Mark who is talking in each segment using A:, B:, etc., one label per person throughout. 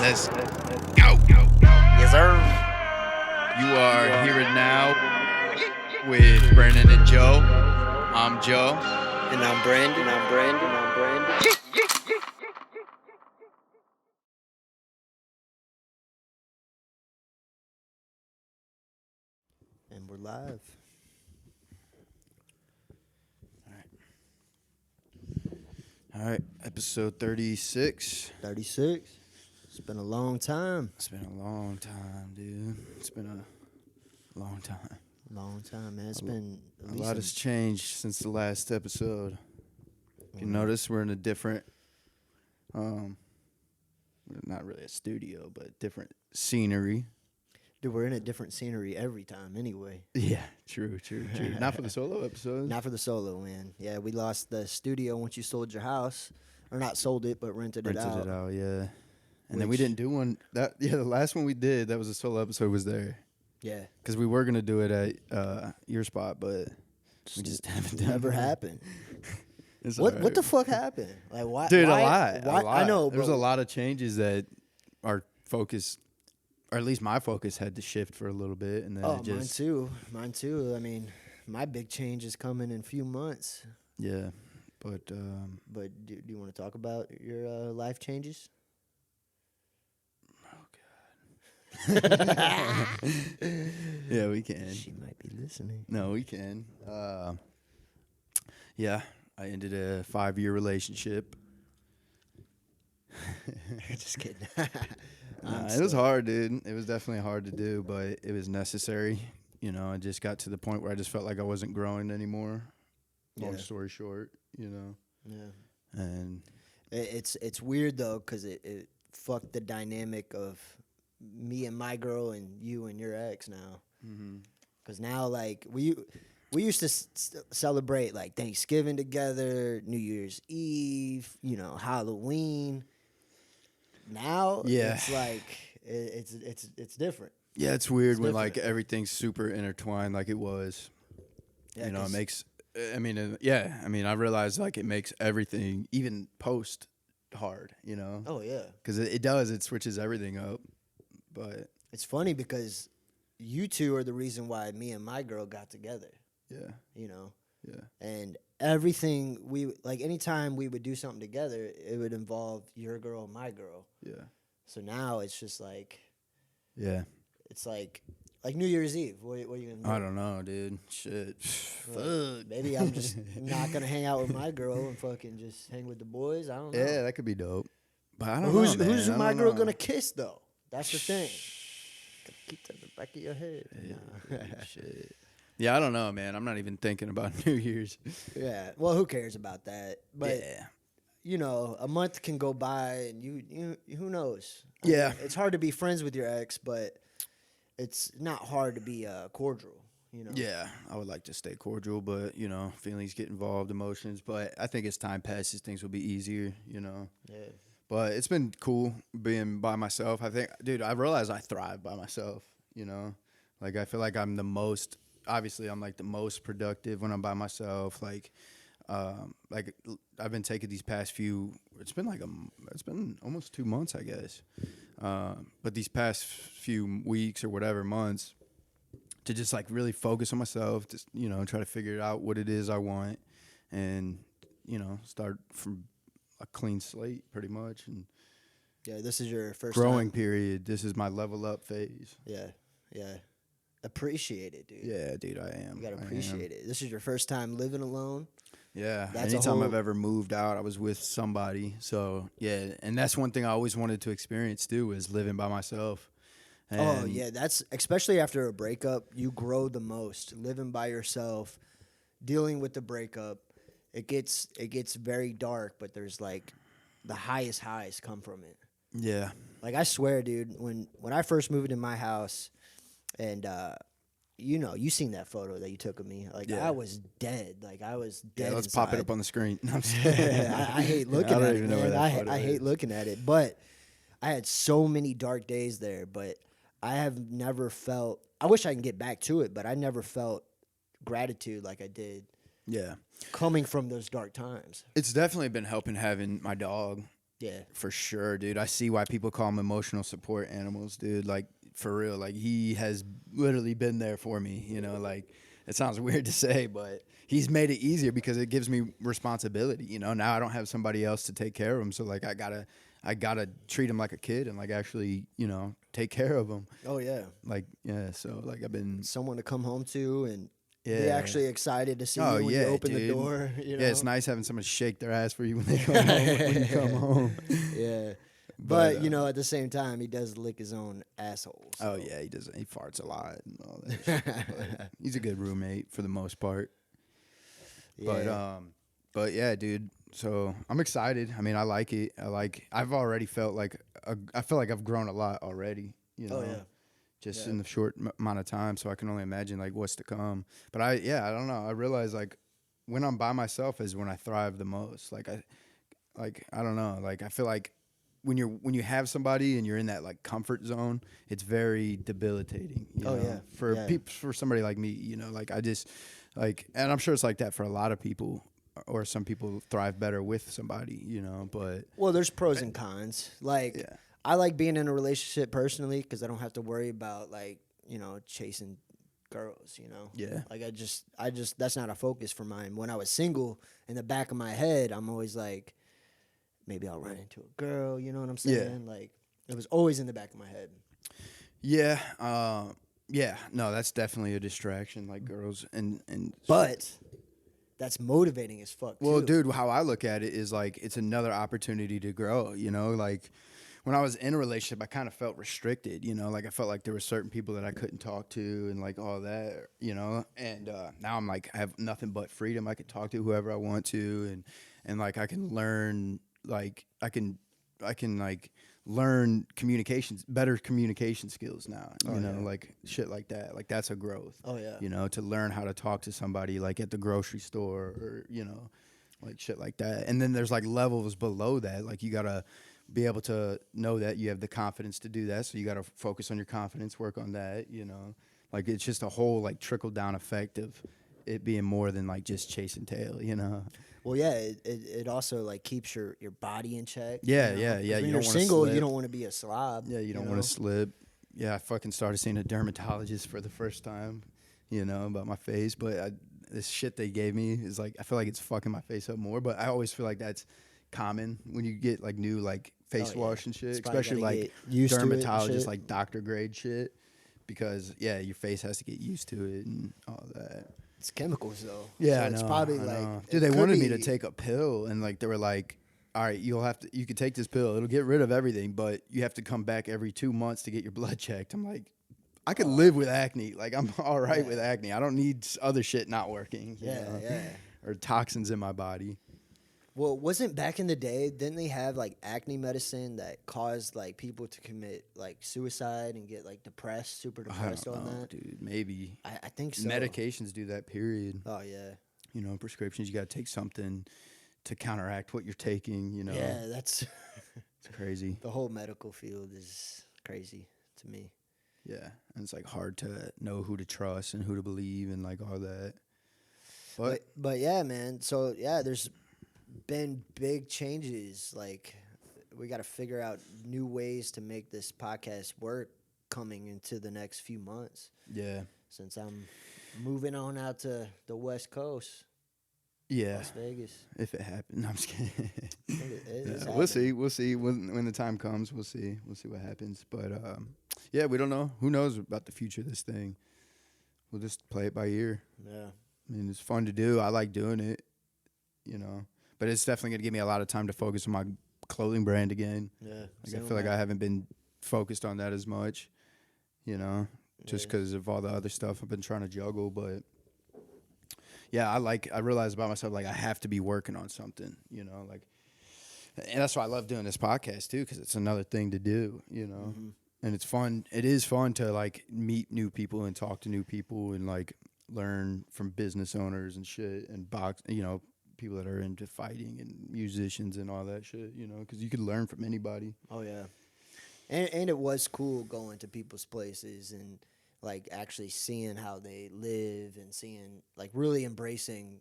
A: Let's go.
B: Yes, sir.
A: You are here and now with Brandon and Joe. I'm Joe.
B: And I'm Brandon. And we're live.
A: All right, episode 36.
B: 36. It's been a long time.
A: It's been a long time, dude. It's been a long time.
B: Long time, man. It's been
A: A lot has changed since the last episode. If you notice, we're in a different, not really a studio, but different scenery.
B: Dude, we're in a different scenery every time anyway.
A: Yeah, true. Not for the solo episode.
B: Not for the solo, man. Yeah, we lost the studio once you sold your house. Or not sold it, but rented it out.
A: Yeah. And then we didn't do one. The last one we did, that was a solo episode, was there.
B: Yeah.
A: Because we were going to do it at your spot, but we just haven't done it.
B: Never happened.
A: What
B: What the fuck happened? Like why?
A: Dude,
B: why,
A: a lot.
B: I know.
A: There's a lot of changes that our focus, or at least my focus, had to shift for a little bit, and then it just.
B: Mine too. I mean, my big change is coming in a few months.
A: Yeah, but.
B: But do you want to talk about your life changes?
A: Oh God. Yeah, we can.
B: She might be listening.
A: No, we can. Yeah, I ended a 5-year relationship.
B: Just kidding.
A: It was hard, dude. It was definitely hard to do, but it was necessary. You know, I just got to the point where I just felt like I wasn't growing anymore. Long story short, you know.
B: Yeah.
A: And
B: it's weird though, because it fucked the dynamic of me and my girl and you and your ex now. Because now, like, we used to celebrate like Thanksgiving together, New Year's Eve, you know, Halloween. Now, it's like it's different.
A: yeah, it's weird when like everything's super intertwined, like it was.
B: Yeah,
A: you know, it makes. I mean, I realized like it makes everything, even post, hard. You know.
B: Oh yeah.
A: Because it does. It switches everything up. But
B: it's funny because you two are the reason why me and my girl got together.
A: Yeah.
B: You know.
A: Yeah.
B: And everything anytime we would do something together, it would involve your girl and my girl.
A: Yeah.
B: So now it's just like.
A: Yeah.
B: It's like New Year's Eve. What are you gonna do?
A: I don't know, dude. Shit. Fuck.
B: Maybe I'm just not gonna hang out with my girl and fucking just hang with the boys. I don't know.
A: Yeah, that could be dope. But I don't
B: Who's
A: know, man.
B: Who's
A: I
B: my
A: don't
B: girl
A: know.
B: gonna kiss though? That's the thing. Keep that in the back of your head.
A: Yeah, shit. Yeah, I don't know, man. I'm not even thinking about New Year's.
B: Yeah. Well, who cares about that? But
A: yeah.
B: you know, a month can go by and you who knows?
A: Yeah.
B: I mean, it's hard to be friends with your ex, but it's not hard to be cordial, you know.
A: Yeah, I would like to stay cordial, but, you know, feelings get involved, emotions. But I think as time passes, things will be easier, you know.
B: Yeah.
A: But it's been cool being by myself. I think, dude, I realize I thrive by myself, you know. Like, I feel like I'm the most, obviously, I'm like the most productive when I'm by myself. Like I've been taking these past few, it's been almost 2 months, I guess. But these past few weeks or whatever months, to just like really focus on myself, just, you know, try to figure out what it is I want, and, you know, start from a clean slate pretty much. And
B: Yeah, this is your first
A: growing
B: time.
A: period. This is my level up phase.
B: Yeah. Appreciate it, dude.
A: Yeah, dude, I am.
B: You gotta appreciate it. This is your first time living alone.
A: Yeah,
B: That's
A: anytime I've ever moved out, I was with somebody. So, yeah, and that's one thing I always wanted to experience, too, is living by myself.
B: Oh, yeah, that's especially after a breakup, you grow the most. Living by yourself, dealing with the breakup, it gets very dark, but there's like the highest highs come from it.
A: Yeah.
B: Like, I swear, dude, when I first moved into my house, and you know, you seen that photo that you took of me. Like,
A: yeah.
B: I was dead. Like, I was dead.
A: Yeah, let's
B: inside.
A: pop it up on the screen. No, I'm just
B: I hate looking at it, man. I hate
A: is.
B: looking at it. But I had so many dark days there. But I have never felt. I wish I can get back to it, but I never felt gratitude like I did.
A: Yeah.
B: Coming from those dark times.
A: It's definitely been helping having my dog.
B: Yeah.
A: For sure, dude. I see why people call them emotional support animals, dude. Like, for real. Like, he has literally been there for me, you know? Like, it sounds weird to say, but he's made it easier because it gives me responsibility, you know? Now I don't have somebody else to take care of him, so, like, I gotta treat him like a kid and, like, actually, you know, take care of him.
B: Oh yeah.
A: Like, yeah, so, like, I've been...
B: Someone to come home to and be
A: Yeah.
B: actually excited to see
A: Oh,
B: you when you
A: yeah,
B: open the
A: dude.
B: door. You know?
A: Yeah, it's nice having someone shake their ass for you when they come home, when you come home.
B: Yeah. But you know, at the same time, he does lick his own asshole.
A: Oh,
B: so.
A: yeah, he does. He farts a lot and all that shit. But he's a good roommate for the most part.
B: Yeah.
A: But yeah, dude. So I'm excited. I mean, I like it. I've already felt like I feel like I've grown a lot already. You know,
B: Oh yeah.
A: just
B: Yeah.
A: in the short amount of time. So I can only imagine like what's to come. But I don't know. I realize like when I'm by myself is when I thrive the most. Like I don't know. Like I feel like when you have somebody and you're in that like comfort zone, it's very debilitating. You know?
B: Yeah.
A: For
B: Yeah.
A: for somebody like me, you know, like I just like, and I'm sure it's like that for a lot of people, or some people thrive better with somebody, you know. But
B: Well, there's pros and cons. Like,
A: yeah,
B: I like being in a relationship personally because I don't have to worry about like chasing girls.
A: yeah,
B: Like I just that's not a focus for mine. When I was single, in the back of my head, I'm always like, maybe I'll run into a girl. You know what I'm saying? Like it was always in the back of my head.
A: yeah, yeah. No, that's definitely a distraction, like girls and.
B: But that's motivating as fuck.
A: Well,
B: too.
A: dude, how I look at it is like it's another opportunity to grow, you know? Like when I was in a relationship, I kind of felt restricted, you know? Like I felt like there were certain people that I couldn't talk to and like all that, you know? And now I'm like I have nothing but freedom. I can talk to whoever I want to and like I can learn like I can like learn better communication skills now, you know,
B: yeah.
A: like shit like that. Like that's a growth.
B: Oh yeah.
A: You know, to learn how to talk to somebody like at the grocery store or, you know, like shit like that. And then there's like levels below that. Like you got to be able to know that you have the confidence to do that. So you got to focus on your confidence, work on that, you know. Like it's just a whole like trickle down effect of it being more than like just chasing tail, you know.
B: Well, yeah, it also like keeps your body in check.
A: Yeah,
B: you know?
A: yeah,
B: 'Cause
A: yeah.
B: When
A: You
B: you're
A: don't wanna
B: single,
A: slip.
B: you don't want to be a slob.
A: Yeah, you don't
B: know?
A: want to slip. Yeah, I fucking started seeing a dermatologist for the first time, you know, about my face. But this shit they gave me is like, I feel like it's fucking my face up more. But I always feel like that's common when you get like new like face
B: Oh,
A: wash and shit,
B: It's probably
A: especially
B: gotta
A: like
B: get used to it and
A: dermatologists,
B: shit.
A: like doctor grade shit. Because yeah, your face has to get used to it and all that.
B: It's chemicals though.
A: Yeah,
B: so
A: I
B: it's
A: know.
B: probably
A: I
B: like
A: know.
B: it
A: Dude, they
B: could
A: wanted me to
B: be-
A: take a pill, and like they were like, "All right, you can take this pill. It'll get rid of everything, but you have to come back every 2 months to get your blood checked." I'm like, I could live with acne. Like I'm all right with acne. I don't need other shit not working. You know?
B: Yeah.
A: Or toxins in my body.
B: Well, wasn't back in the day? Didn't they have like acne medicine that caused like people to commit like suicide and get like depressed, super
A: I
B: depressed
A: don't
B: on
A: know,
B: that?
A: dude. Maybe
B: I think so.
A: medications do that. Period.
B: Oh yeah.
A: You know, prescriptions. You got to take something to counteract what you're taking. You know,
B: Yeah, that's
A: it's crazy.
B: the whole medical field is crazy to me.
A: Yeah, and it's like hard to know who to trust and who to believe and like all that.
B: But yeah, man. So yeah, there's been big changes. Like we got to figure out new ways to make this podcast work coming into the next few months.
A: Yeah,
B: Since I'm moving on out to the West Coast,
A: yeah.
B: Las Vegas.
A: If it happens, no, I'm just kidding.
B: I think it is
A: Yeah,
B: happening.
A: we'll see when the time comes. We'll see what happens. But yeah, we don't know. Who knows about the future of this thing? We'll just play it by ear.
B: Yeah.
A: I mean, it's fun to do. I like doing it, you know. But it's definitely gonna give me a lot of time to focus on my clothing brand again.
B: Yeah.
A: Like I feel like I haven't been focused on that as much, you know, just because of all the other stuff I've been trying to juggle. But yeah, I realize about myself, like I have to be working on something, you know, like, and that's why I love doing this podcast too, because it's another thing to do, you know, and it's fun. It is fun to like meet new people and talk to new people and like learn from business owners and shit and you know, people that are into fighting and musicians and all that shit, you know, because you could learn from anybody.
B: Oh yeah. And it was cool going to people's places and like actually seeing how they live and seeing like really embracing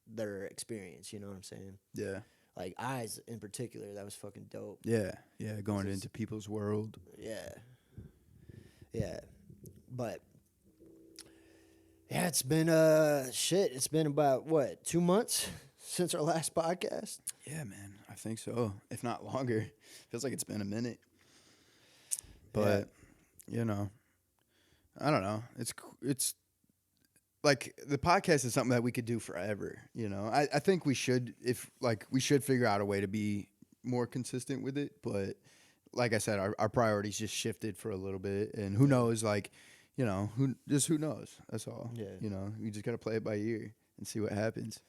B: their experience, you know what I'm saying?
A: Yeah.
B: Like Eyes in particular, that was fucking dope.
A: Yeah, going into people's world.
B: Yeah, but yeah, it's been shit. It's been about what 2 months since our last podcast.
A: Yeah, man, I think so. If not longer, feels like it's been a minute. But you know, I don't know. It's like the podcast is something that we could do forever. You know, I think we should we should figure out a way to be more consistent with it. But like I said, our priorities just shifted for a little bit, and who knows? Like, you know, who knows? That's all. Yeah. You know, you just gotta play it by ear and see what happens.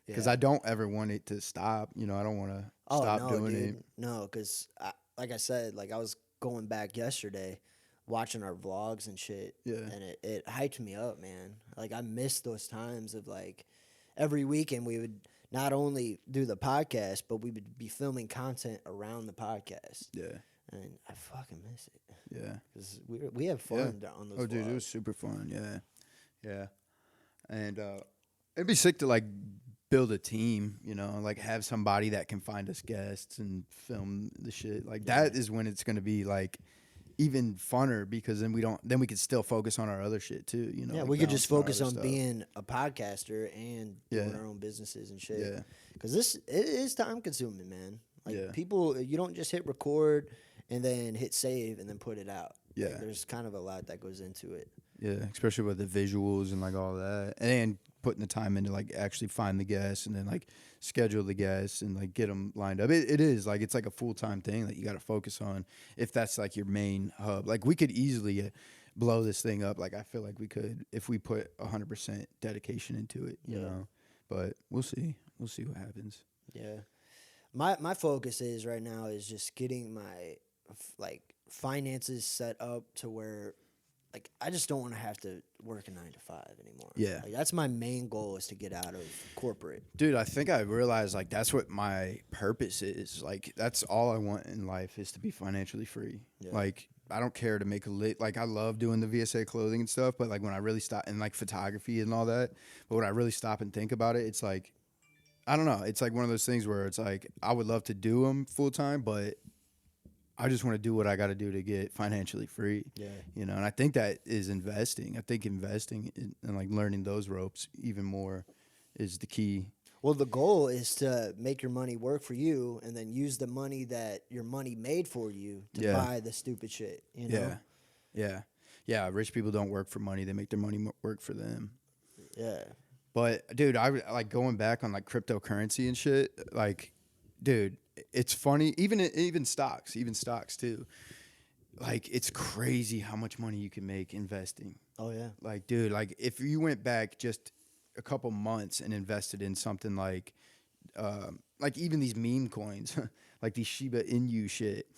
A: Because I don't ever want it to stop. You know, I don't want to stop doing it.
B: No, because like I said, like I was going back yesterday, watching our vlogs and shit. Yeah. And it hyped me up, man. Like I missed those times of like every weekend we would not only do the podcast, but we would be filming content around the podcast. Yeah. And I fucking miss it. Yeah. Because we have fun on those vlogs.
A: Dude, it was super fun. Yeah. Yeah. And it'd be sick to like build a team, you know, like have somebody that can find us guests and film the shit. Like that is when it's going to be like even funner, because then we could still focus on our other shit too, you know.
B: Yeah,
A: like
B: we could just focus on being a podcaster and doing our own businesses and shit. Yeah. Because it is time consuming, man. Like people, you don't just hit record and then hit save and then put it out. Yeah. Like, there's kind of a lot that goes into it.
A: Yeah, especially with the visuals and like all that, and putting the time into like actually find the guests and then like schedule the guests and like get them lined up. It is like it's like a full-time thing that you got to focus on if that's like your main hub. Like we could easily blow this thing up. Like I feel like we could if we put 100% dedication into it, you know. But we'll see. We'll see what happens.
B: Yeah, my focus is right now is just getting my like finances set up to where. Like, I just don't want to have to work a 9 to 5 anymore. Yeah. Like, that's my main goal, is to get out of corporate.
A: Dude, I think I realized, like, that's what my purpose is. Like, that's all I want in life is to be financially free. Yeah. Like, I don't care to make like, I love doing the VSA clothing and stuff, but, like, when I really stop, and, like, photography and all that, but when I really stop and think about it, it's like, I don't know. It's, like, one of those things where it's, like, I would love to do them full-time, but I just want to do what I got to do to get financially free. Yeah. You know, and I think that is investing. I think investing and like learning those ropes even more is the key.
B: Well, the goal is to make your money work for you and then use the money that your money made for you to buy the stupid shit, you know?
A: Yeah. Yeah. Yeah. Rich people don't work for money. They make their money work for them. Yeah. But, dude, I like going back on like cryptocurrency and shit. Like, dude, it's funny, even stocks too. Like, it's crazy how much money you can make investing. Oh yeah. Like, dude, like if you went back just a couple months and invested in something like even these meme coins, like these Shiba Inu shit.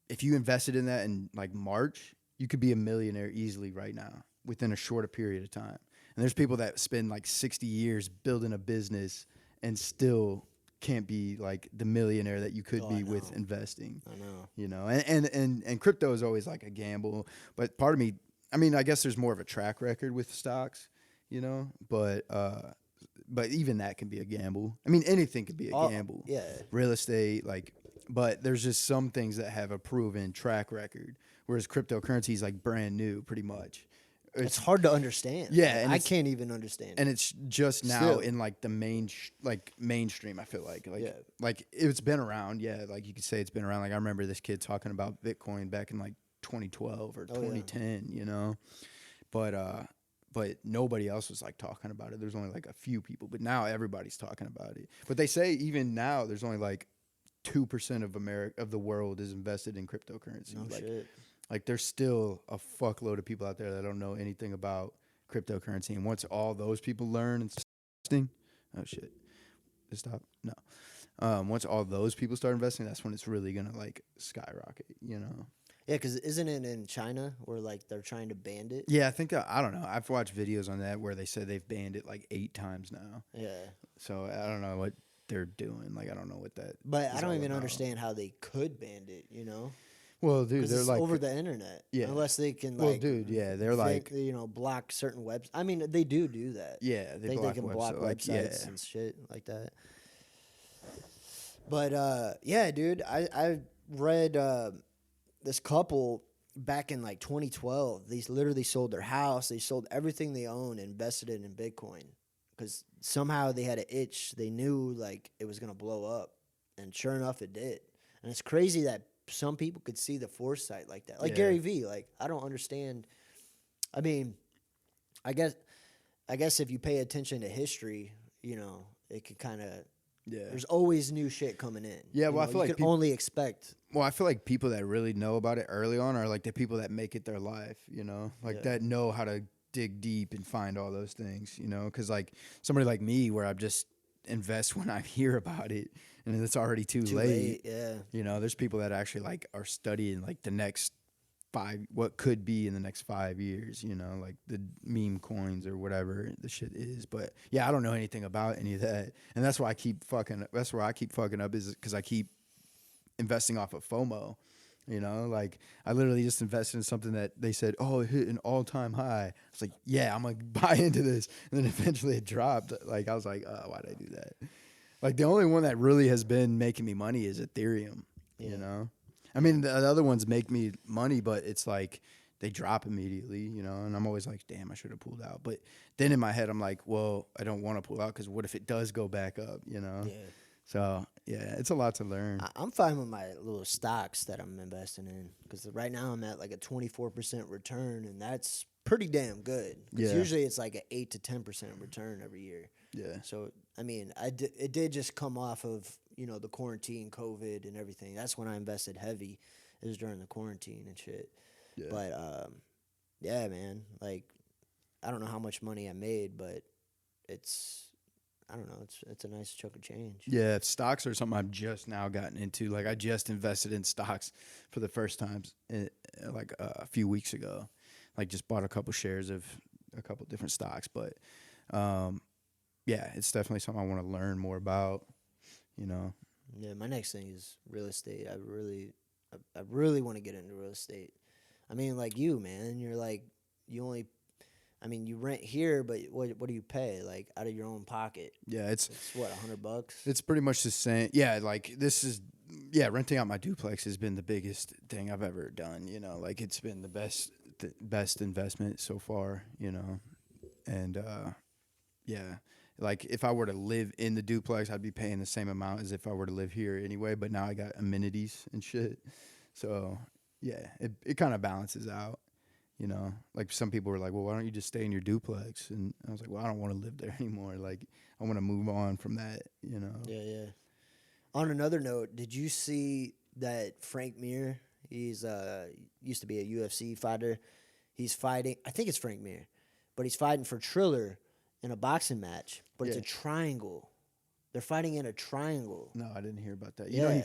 A: If you invested in that in like March, you could be a millionaire easily right now within a shorter period of time. And there's people that spend like 60 years building a business and still can't be like the millionaire that you could be with investing. I know. You know, and crypto is always like a gamble. But part of me, I mean, I guess there's more of a track record with stocks, you know, but even that can be a gamble. I mean, anything could be a gamble. Yeah. Real estate, like, but there's just some things that have a proven track record, whereas cryptocurrency is like brand new pretty much.
B: It's hard to understand. Yeah, and I can't even understand it.
A: And it's just now in like the mainstream. I feel like like it's been around. Yeah, like you could say it's been around. Like I remember this kid talking about Bitcoin back in like 2012 or 2010. You know, but nobody else was like talking about it. There's only like a few people, but now everybody's talking about it. But they say even now there's only like 2% of the world is invested in cryptocurrency.
B: No shit.
A: Like, there's still a fuckload of people out there that don't know anything about cryptocurrency. And once all those people learn and investing, oh, shit. Stop? No. Once all those people start investing, that's when it's really going to, like, skyrocket, you know?
B: Yeah, because isn't it in China where, like, they're trying to ban it?
A: Yeah, I think, I don't know. I've watched videos on that where they say they've banned it, like, 8 times now. Yeah. So, I don't know what they're doing. Like, I don't know what that
B: But I don't even understand how they could ban it, you know?
A: Well, dude, they're
B: it's
A: like
B: over the internet. Yeah. Unless they can,
A: like, dude, yeah, they're like,
B: you know, block certain websites. I mean, they do that.
A: Yeah,
B: they can block websites and shit like that. But yeah, dude, I read this couple back in like 2012. They literally sold their house. They sold everything they owned and invested it in Bitcoin because somehow they had an itch. They knew like it was gonna blow up, and sure enough, it did. And it's crazy that some people could see the foresight like that. Like Gary Vee. Like I don't understand. I mean, I guess if you pay attention to history, you know, it could kind of.
A: Yeah.
B: There's always new shit coming in.
A: Yeah, well, I feel
B: you
A: like
B: can only expect.
A: Well, I feel like people that really know about it early on are like the people that make it their life, you know, like that know how to dig deep and find all those things, you know, because like somebody like me where I just invest when I hear about it and it's already too late.
B: Yeah.
A: You know, there's people that actually like are studying like the next what could be in the next 5 years, you know, like the meme coins or whatever the shit is. But yeah, I don't know anything about any of that. And that's why that's where I keep fucking up is because I keep investing off of FOMO, you know, like I literally just invested in something that they said, oh, it hit an all-time high. It's like, yeah, I'm going to buy into this. And then eventually it dropped. Like, I was like, oh, why'd I do that? Like the only one that really has been making me money is Ethereum, you know? I mean, the other ones make me money, but it's like they drop immediately, you know, and I'm always like, damn, I should have pulled out. But then in my head, I'm like, well, I don't want to pull out because what if it does go back up, you know? Yeah. So, yeah, it's a lot to learn.
B: I'm fine with my little stocks that I'm investing in because right now I'm at like a 24% return, and that's pretty damn good. Because usually it's like an 8 to 10% return every year. Yeah. So, I mean, it did just come off of, you know, the quarantine, COVID, and everything. That's when I invested heavy. It was during the quarantine and shit. Yeah. But, yeah, man, like, I don't know how much money I made, but I don't know. It's a nice chunk of change.
A: Yeah, stocks are something I've just now gotten into. Like I just invested in stocks for the first time, like a few weeks ago. Like just bought a couple shares of a couple different stocks, but yeah, it's definitely something I want to learn more about. You know.
B: Yeah, my next thing is real estate. I really want to get into real estate. I mean, like you, man. You're like you rent here, but what do you pay? Like out of your own pocket?
A: Yeah, it's
B: what, $100?
A: It's pretty much the same. Yeah, like renting out my duplex has been the biggest thing I've ever done. You know, like it's been the best investment so far. You know, and yeah, like if I were to live in the duplex, I'd be paying the same amount as if I were to live here anyway. But now I got amenities and shit, so yeah, it kind of balances out. You know, like some people were like, well, why don't you just stay in your duplex? And I was like, well, I don't want to live there anymore. Like, I want to move on from that, you know?
B: Yeah, yeah. On another note, did you see that Frank Mir, he's used to be a UFC fighter. He's fighting, I think it's Frank Mir, but he's fighting for Triller in a boxing match, but it's a triangle. They're fighting in a triangle.
A: No, I didn't hear about that. You know,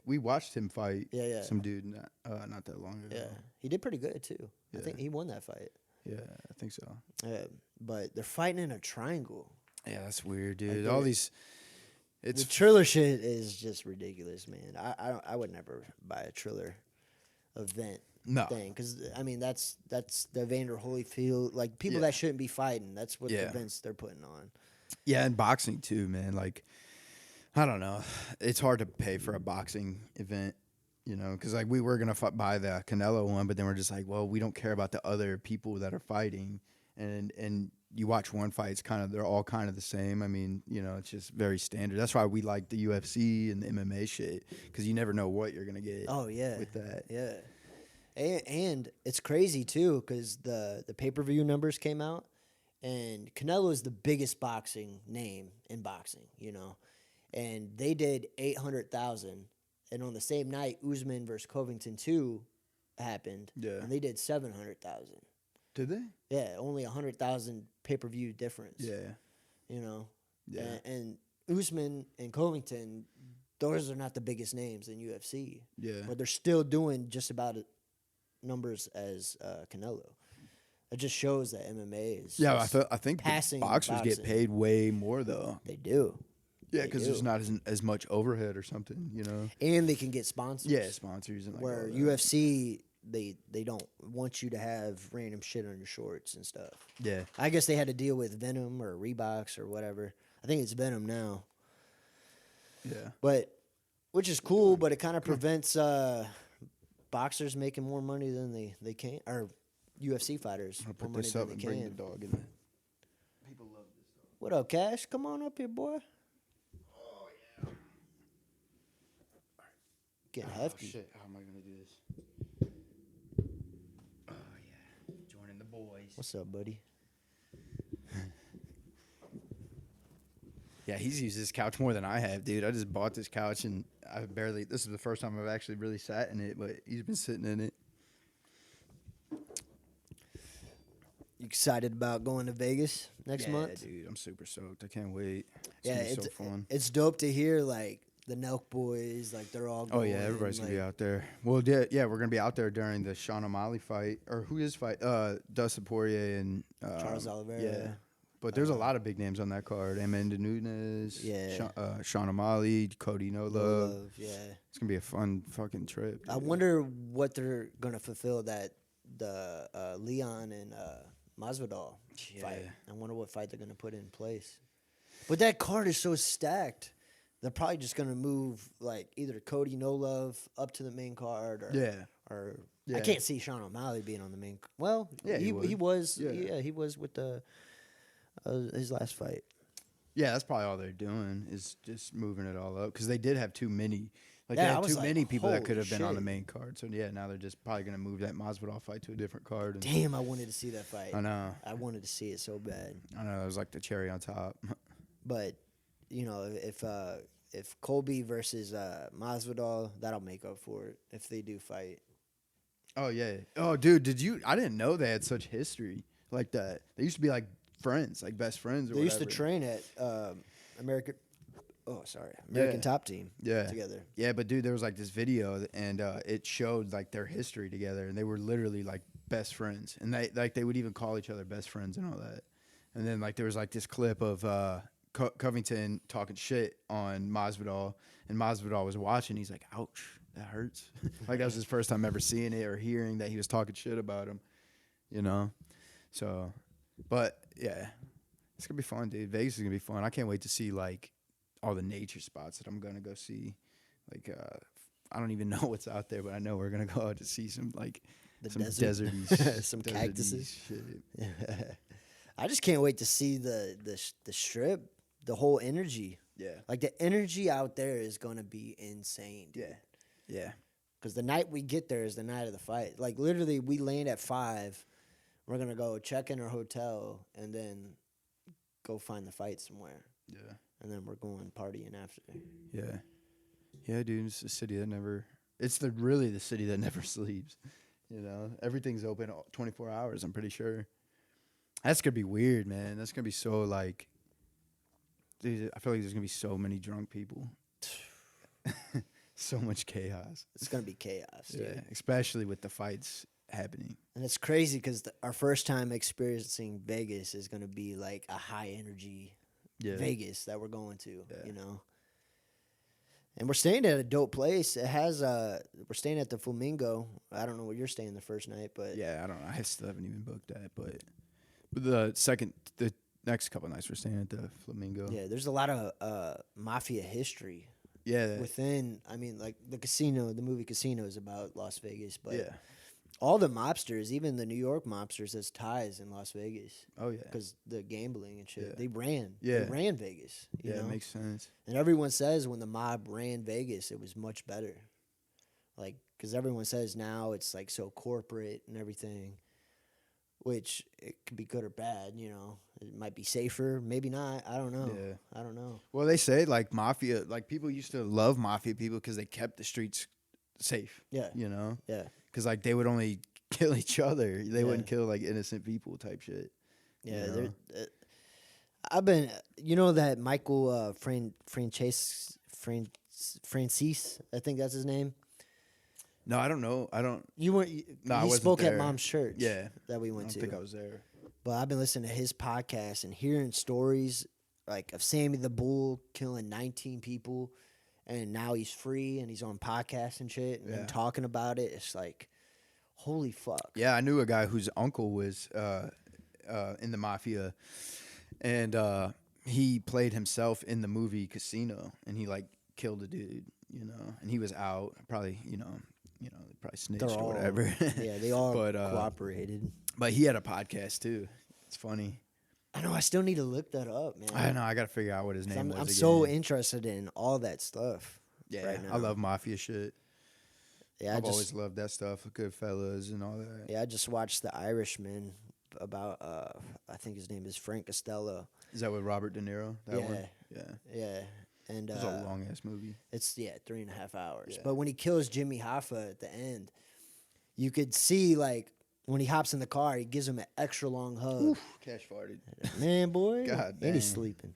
A: we watched him fight some dude not that long ago.
B: Yeah, he did pretty good, too. Yeah. I think he won that fight.
A: Yeah, I think so.
B: Yeah, but they're fighting in a triangle.
A: Yeah, that's weird, dude. All these...
B: The Triller shit is just ridiculous, man. I would never buy a Triller event thing. Because, I mean, that's the Evander Holyfield. Like, people that shouldn't be fighting. That's what the events they're putting on.
A: Yeah, and boxing too, man. Like, I don't know. It's hard to pay for a boxing event, you know, because like we were gonna buy the Canelo one, but then we're just like, well, we don't care about the other people that are fighting, and you watch one fight, they're all kind of the same. I mean, you know, it's just very standard. That's why we like the UFC and the MMA shit because you never know what you're gonna get.
B: Oh yeah,
A: with that,
B: yeah. And it's crazy too because the pay-per-view numbers came out. And Canelo is the biggest boxing name in boxing, you know. And they did 800,000. And on the same night, Usman versus Covington 2 happened. Yeah. And they did 700,000.
A: Did they?
B: Yeah, only 100,000 pay-per-view difference.
A: Yeah.
B: You know. Yeah. And Usman and Covington, those are not the biggest names in UFC. Yeah. But they're still doing just about numbers as Canelo. It just shows that MMA is
A: I think boxers get paid way more though.
B: They do.
A: Yeah, because there's not as much overhead or something, you know.
B: And they can get sponsors.
A: Yeah, sponsors and like
B: where UFC they don't want you to have random shit on your shorts and stuff. Yeah, I guess they had to deal with Venom or Reeboks or whatever. I think it's Venom now.
A: Yeah.
B: But which is cool, but it kind of prevents boxers making more money than they can, or UFC fighters
A: I'm
B: more
A: gonna put
B: money
A: this
B: than
A: up
B: they
A: and bring the
B: can.
A: dog in there. People love this dog.
B: What up, Cash? Come on up here, boy.
A: Oh yeah.
B: Getting
A: Oh
B: hefty.
A: shit! How am I gonna do this? Oh yeah. Joining the boys.
B: What's up, buddy?
A: Yeah, he's used this couch more than I have, dude. I just bought this couch and this is the first time I've actually really sat in it, but he's been sitting in it.
B: You excited about going to Vegas next month?
A: Yeah, dude, I'm super stoked. I can't wait.
B: Yeah,
A: Gonna be so fun.
B: it's dope to hear like the Nelk boys, like they're all
A: Oh
B: going,
A: yeah, everybody's
B: like,
A: gonna be out there. Well, yeah, we're gonna be out there during the Sean O'Malley fight, or who is fight? Dustin Poirier and
B: Charles Oliveira.
A: Yeah, but there's a lot of big names on that card. Amanda Nunes.
B: Yeah.
A: Sean O'Malley, Cody No Love.
B: Yeah.
A: It's gonna be a fun fucking trip.
B: I
A: dude.
B: wonder what they're gonna fulfill that the Leon and Masvidal fight. I wonder what fight they're gonna put in place. But that card is so stacked. They're probably just gonna move like either Cody No Love up to the main card, or or I can't see Sean O'Malley being on the main. Well,
A: Yeah,
B: he was.
A: Yeah.
B: Yeah, he was with the his last fight.
A: Yeah, that's probably all they're doing is just moving it all up because they did have too many. Like
B: Yeah,
A: they
B: I
A: had
B: was
A: too
B: like,
A: many people that
B: holy
A: could have been on the
B: shit.
A: main card. So yeah, now they're just probably gonna move that Masvidal fight to a different card. And
B: Damn, I wanted to see that fight.
A: I know.
B: I wanted to see it so bad.
A: I know. It was like the cherry on top.
B: But you know, if Colby versus Masvidal, that'll make up for it if they do fight.
A: Oh yeah. Oh dude, I didn't know they had such history like that. They used to be like friends, like best friends. Or
B: They used to
A: whatever.
B: train at American Top Team.
A: Yeah.
B: Together.
A: Yeah, but dude, there was like this video and it showed like their history together, and they were literally like best friends, and they would even call each other best friends and all that. And then like there was like this clip of Covington talking shit on Masvidal, and Masvidal was watching. He's like, "Ouch, that hurts." Like that was his first time ever seeing it or hearing that he was talking shit about him, you know. So, but yeah, it's gonna be fun, dude. Vegas is gonna be fun. I can't wait to see like all the nature spots that I'm gonna go see. Like, I don't even know what's out there, but I know we're gonna go out to see some like some
B: desert.
A: deserty,
B: Some
A: deserty
B: cactuses.
A: shit.
B: I just can't wait to see the strip, the whole energy.
A: Yeah,
B: Like the energy out there is gonna be insane. Dude.
A: yeah.
B: Because the night we get there is the night of the fight. Like literally, we land at 5. We're gonna go check in our hotel and then go find the fight somewhere.
A: Yeah.
B: And then we're going partying after.
A: Yeah. Yeah, dude, it's a city that never it's really the city that never sleeps. You know? Everything's open 24 hours, I'm pretty sure. That's gonna be weird, man. That's gonna be so like dude, I feel like there's gonna be so many drunk people. So much chaos.
B: It's gonna be chaos. Dude.
A: Yeah. Especially with the fights happening.
B: And it's crazy because our first time experiencing Vegas is gonna be like a high energy Vegas that we're going to.
A: Yeah.
B: You know. And we're staying at a dope place. It has we're staying at the Flamingo. I don't know where you're staying the first night, but
A: Yeah, I don't know. I still haven't even booked that, but the next couple of nights we're staying at the Flamingo.
B: yeah, there's a lot of Mafia history
A: Yeah.
B: within. I mean, like the casino, the movie Casino is about Las Vegas, but
A: Yeah.
B: all the mobsters, even the New York mobsters, has ties in Las Vegas
A: Oh yeah.
B: because the gambling and shit.
A: Yeah.
B: They ran.
A: Yeah.
B: They ran Vegas. You
A: Yeah,
B: know?
A: it makes sense.
B: And everyone says when the mob ran Vegas, it was much better. Like, because everyone says now it's like so corporate and everything, which it could be good or bad. You know, it might be safer, maybe not. I don't know.
A: Yeah.
B: I don't know.
A: Well, they say like mafia, like people used to love mafia people because they kept the streets safe.
B: Yeah.
A: You know,
B: Yeah.
A: because like they would only kill each other. They
B: Yeah.
A: wouldn't kill like innocent people type shit.
B: Yeah.
A: You know?
B: I've been, you know, that Michael Francis, I think that's his name.
A: No, I don't know. I don't.
B: You weren't.
A: No, I
B: he
A: wasn't
B: spoke at
A: there.
B: Mom's church.
A: Yeah.
B: That we
A: I
B: went
A: don't
B: to.
A: think I was there.
B: But I've been listening to his podcast and hearing stories like of Sammy the Bull killing 19 people, and now he's free and he's on podcasts and shit and
A: Yeah.
B: talking about it. It's like, holy fuck.
A: Yeah, I knew a guy whose uncle was in the mafia, and he played himself in the movie Casino, and he like killed a dude, you know, and he was out. Probably, they probably snitched
B: They're
A: or
B: all,
A: whatever.
B: yeah, they all
A: But,
B: cooperated.
A: But he had a podcast too. It's funny.
B: I know. I still need to look that up, man.
A: I know. I got to figure out what his name was.
B: I'm
A: again.
B: so interested in all that stuff.
A: Yeah,
B: right now.
A: I love Mafia shit.
B: Yeah,
A: I've always loved that stuff. Goodfellas and all that.
B: Yeah, I just watched The Irishman about I think his name is Frank Costello.
A: Is that with Robert De Niro? That one? Yeah.
B: Yeah. And
A: It's a long ass movie.
B: It's 3.5 hours.
A: Yeah.
B: But when he kills Jimmy Hoffa at the end, you could see like when he hops in the car, he gives him an extra long hug.
A: Oof, cash farted.
B: Man, boy.
A: God
B: And he's
A: dang.
B: sleeping.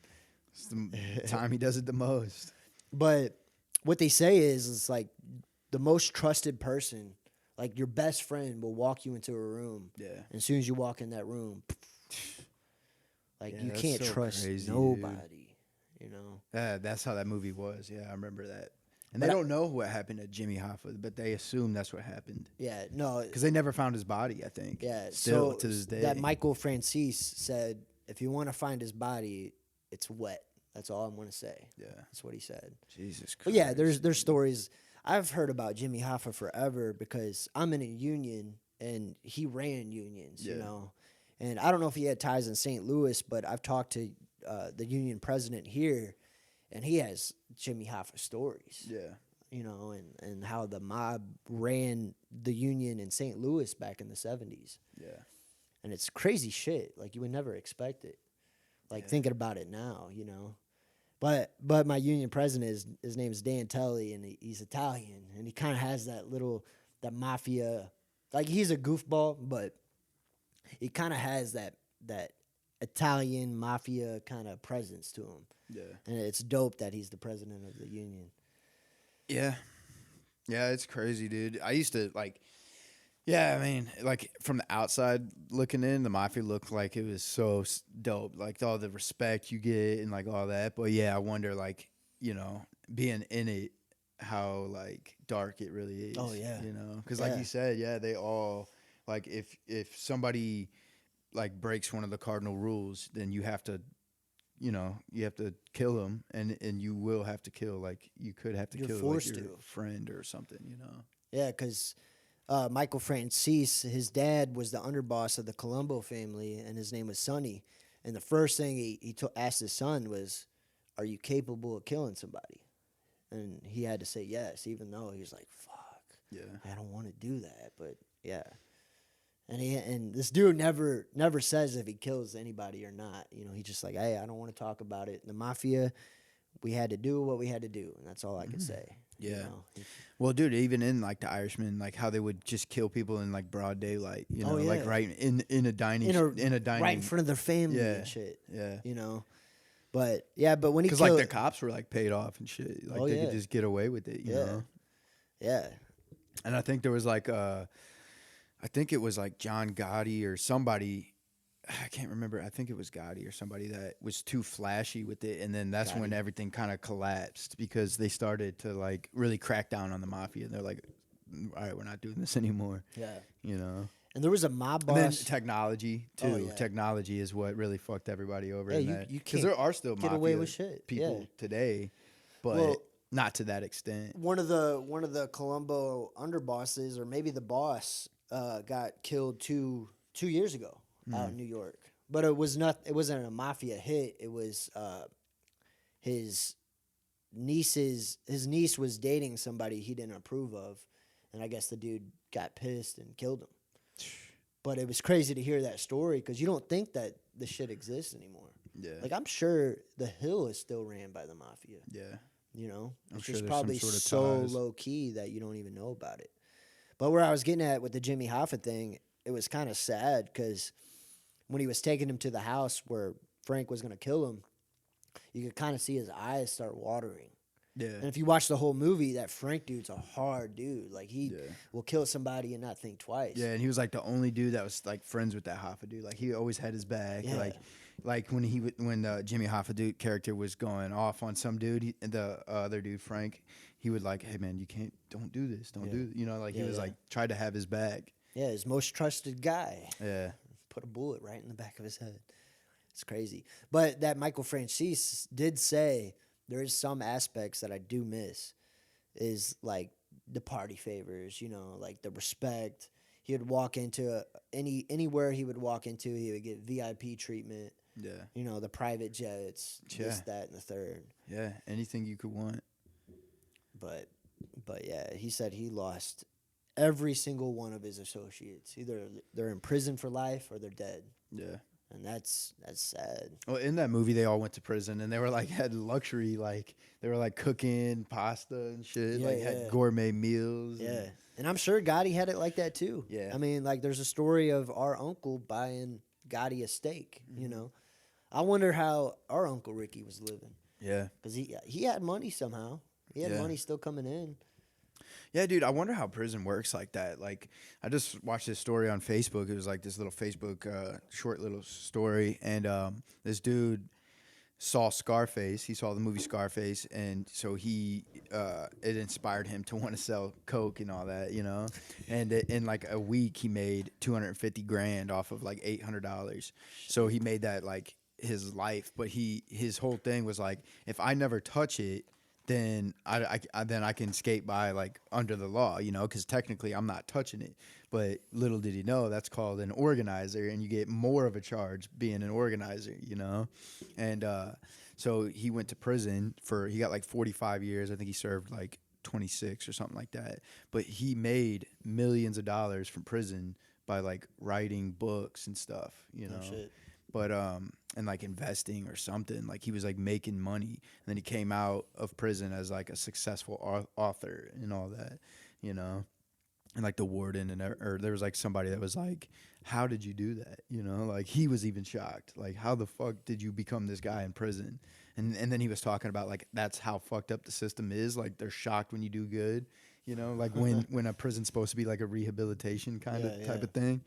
A: It's the time he does it the most.
B: But what they say is it's like the most trusted person, like your best friend will walk you into a room.
A: Yeah.
B: And as soon as you walk in that room, like
A: Yeah,
B: you
A: that's
B: can't
A: so
B: trust
A: crazy,
B: nobody, you know?
A: That's how that movie was. Yeah, I remember that. And
B: But
A: they don't know what happened to Jimmy Hoffa, but they assume that's what happened.
B: Yeah, no.
A: Because they never found his body, I think.
B: Yeah,
A: Still
B: so
A: to this day.
B: that Michael Francis said, if you want to find his body, it's wet. That's all I'm going to say.
A: Yeah.
B: That's what he said.
A: Jesus Christ.
B: But yeah, there's stories. I've heard about Jimmy Hoffa forever because I'm in a union and he ran unions, you
A: Yeah.
B: know. And I don't know if he had ties in St. Louis, but I've talked to the union president here, and he has Jimmy Hoffa stories.
A: Yeah.
B: You know, and how the mob ran the union in St. Louis back in the 70s.
A: Yeah.
B: And it's crazy shit. Like, you would never expect it. Like, thinking about it now, you know. But my union president, his name is Dan Telly, and he's Italian. And he kind of has that mafia. Like, he's a goofball, but he kind of has that Italian mafia kind of presence to him.
A: Yeah.
B: And it's dope that he's the president of the union.
A: Yeah. Yeah, it's crazy, dude. I used to, I mean, from the outside looking in, the Mafia looked like it was so dope. Like, all the respect you get and, all that. But, yeah, I wonder, being in it, how, dark it really is.
B: Oh, yeah.
A: You know? Because, like you said, yeah, they all, if somebody, breaks one of the cardinal rules, then you have to, you have to kill them, and you will have to kill, you could have to
B: You're
A: kill
B: forced
A: your
B: to.
A: friend or something, you know?
B: Yeah, because Michael Francis, his dad was the underboss of the Colombo family, and his name was Sonny. And the first thing he asked his son was, "Are you capable of killing somebody?" And he had to say yes, even though he was like, "Fuck,
A: Yeah.
B: I don't want to do that." But yeah, and this dude never says if he kills anybody or not. You know, he's just like, "Hey, I don't want to talk about it." The Mafia, we had to do what we had to do, and that's all I could say.
A: Yeah.
B: You know?
A: Well, dude, even in the Irishman, how they would just kill people in broad daylight, you know,
B: yeah.
A: right in a dining
B: right in front of their family
A: Yeah.
B: and shit.
A: Yeah.
B: You know, but when he
A: Because
B: killed,
A: the cops were paid off and shit,
B: Oh,
A: they
B: yeah.
A: could just get away with it, you
B: Yeah.
A: know.
B: yeah,
A: And I think there was I think it was John Gotti or somebody. I can't remember. I think it was Gotti or somebody that was too flashy with it, and then that's when everything kind of collapsed because they started to really crack down on the Mafia. They're like, "All right, we're not doing this anymore."
B: yeah.
A: You know.
B: And there was a mob
A: And then
B: boss.
A: technology too.
B: Oh, yeah.
A: Technology is what really fucked everybody over.
B: Yeah,
A: in
B: you-
A: that.
B: you
A: Because
B: can't
A: there are still
B: get
A: mafia
B: away with shit.
A: people
B: Yeah.
A: today, but
B: Well-
A: not to that extent.
B: One of the Colombo underbosses, or maybe the boss, got killed two years ago out in New York. But it wasn't a mafia hit. It was his niece was dating somebody he didn't approve of, and I guess the dude got pissed and killed him. But it was crazy to hear that story because you don't think that this shit exists anymore.
A: Yeah.
B: I'm sure the Hill is still ran by the mafia.
A: Yeah.
B: You know,
A: I'm
B: it's
A: sure
B: just
A: there's
B: probably
A: some sort of
B: so
A: ties.
B: low key that you don't even know about it. But where I was getting at with the Jimmy Hoffa thing, it was kind of sad because when he was taking him to the house where Frank was going to kill him, you could kind of see his eyes start watering.
A: Yeah.
B: And if you watch the whole movie, that Frank dude's a hard dude. Like, he
A: Yeah.
B: will kill somebody and not think twice.
A: Yeah, and he was the only dude that was friends with that Hoffa dude. He always had his back.
B: Yeah.
A: When Jimmy Hoffa dude character was going off on some dude, the other dude Frank, he would hey man, don't do this, don't do, you know, he was tried to have his back.
B: Yeah, his most trusted guy.
A: Yeah.
B: Put a bullet right in the back of his head. It's crazy. But that Michael Francis did say there is some aspects that I do miss. Is like the party favors, you know, like the respect. He would walk into anywhere he would walk into, he would get VIP treatment.
A: Yeah.
B: You know, the private jets, this, that, and the third.
A: Yeah, anything you could want.
B: But yeah, he said he lost every single one of his associates. Either they're in prison for life or they're dead.
A: Yeah.
B: And that's sad.
A: Well, in that movie, they all went to prison, and they were like had luxury, like they were like cooking pasta and shit, had gourmet meals.
B: Yeah, and I'm sure Gotti had it like that too.
A: Yeah,
B: I mean, like there's a story of our uncle buying Gotti a steak. Mm-hmm. You know, I wonder how our Uncle Ricky was living.
A: Yeah,
B: because he had money somehow. He had money still coming in.
A: Yeah, dude, I wonder how prison works like that. Like, I just watched this story on Facebook. It was like this little Facebook short little story. And this dude saw Scarface. He saw the movie Scarface. And so it inspired him to want to sell coke and all that, you know. And in like a week, he made $250,000 off of like $800. So he made that like his life. But his whole thing was like, if I never touch it, then I can skate by like under the law, you know, because technically I'm not touching it. But little did he know that's called an organizer, and you get more of a charge being an organizer, you know. And so he went to prison he got like 45 years. I think he served like 26 or something like that. But he made millions of dollars from prison by like writing books and stuff, you know.
B: Shit.
A: But and like investing or something, like he was like making money, and then he came out of prison as like a successful author and all that, you know. And like the warden or there was like somebody that was like, how did you do that, you know? Like he was even shocked, like how the fuck did you become this guy in prison? And then he was talking about like that's how fucked up the system is, like they're shocked when you do good, you know, like when a prison's supposed to be like a rehabilitation kind of type of thing.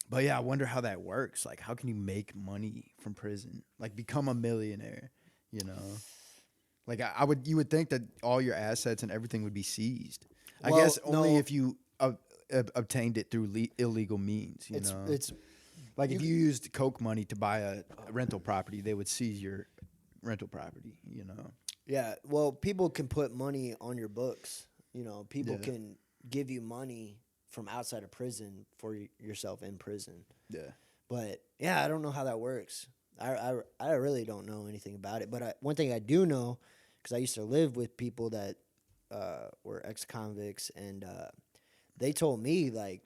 A: But yeah, I wonder how that works. Like, how can you make money from prison? Like, become a millionaire, you know? Like, you would think that all your assets and everything would be seized. Well, I guess only if you obtained it through illegal means, you know? It's like if you used coke money to buy a rental property, they would seize your rental property, you know?
B: Yeah, well, people can put money on your books. You know, people can give you money from outside of prison for yourself in prison. Yeah. But, yeah, I don't know how that works. I really don't know anything about it. But one thing I do know, because I used to live with people that were ex-convicts, and they told me, like,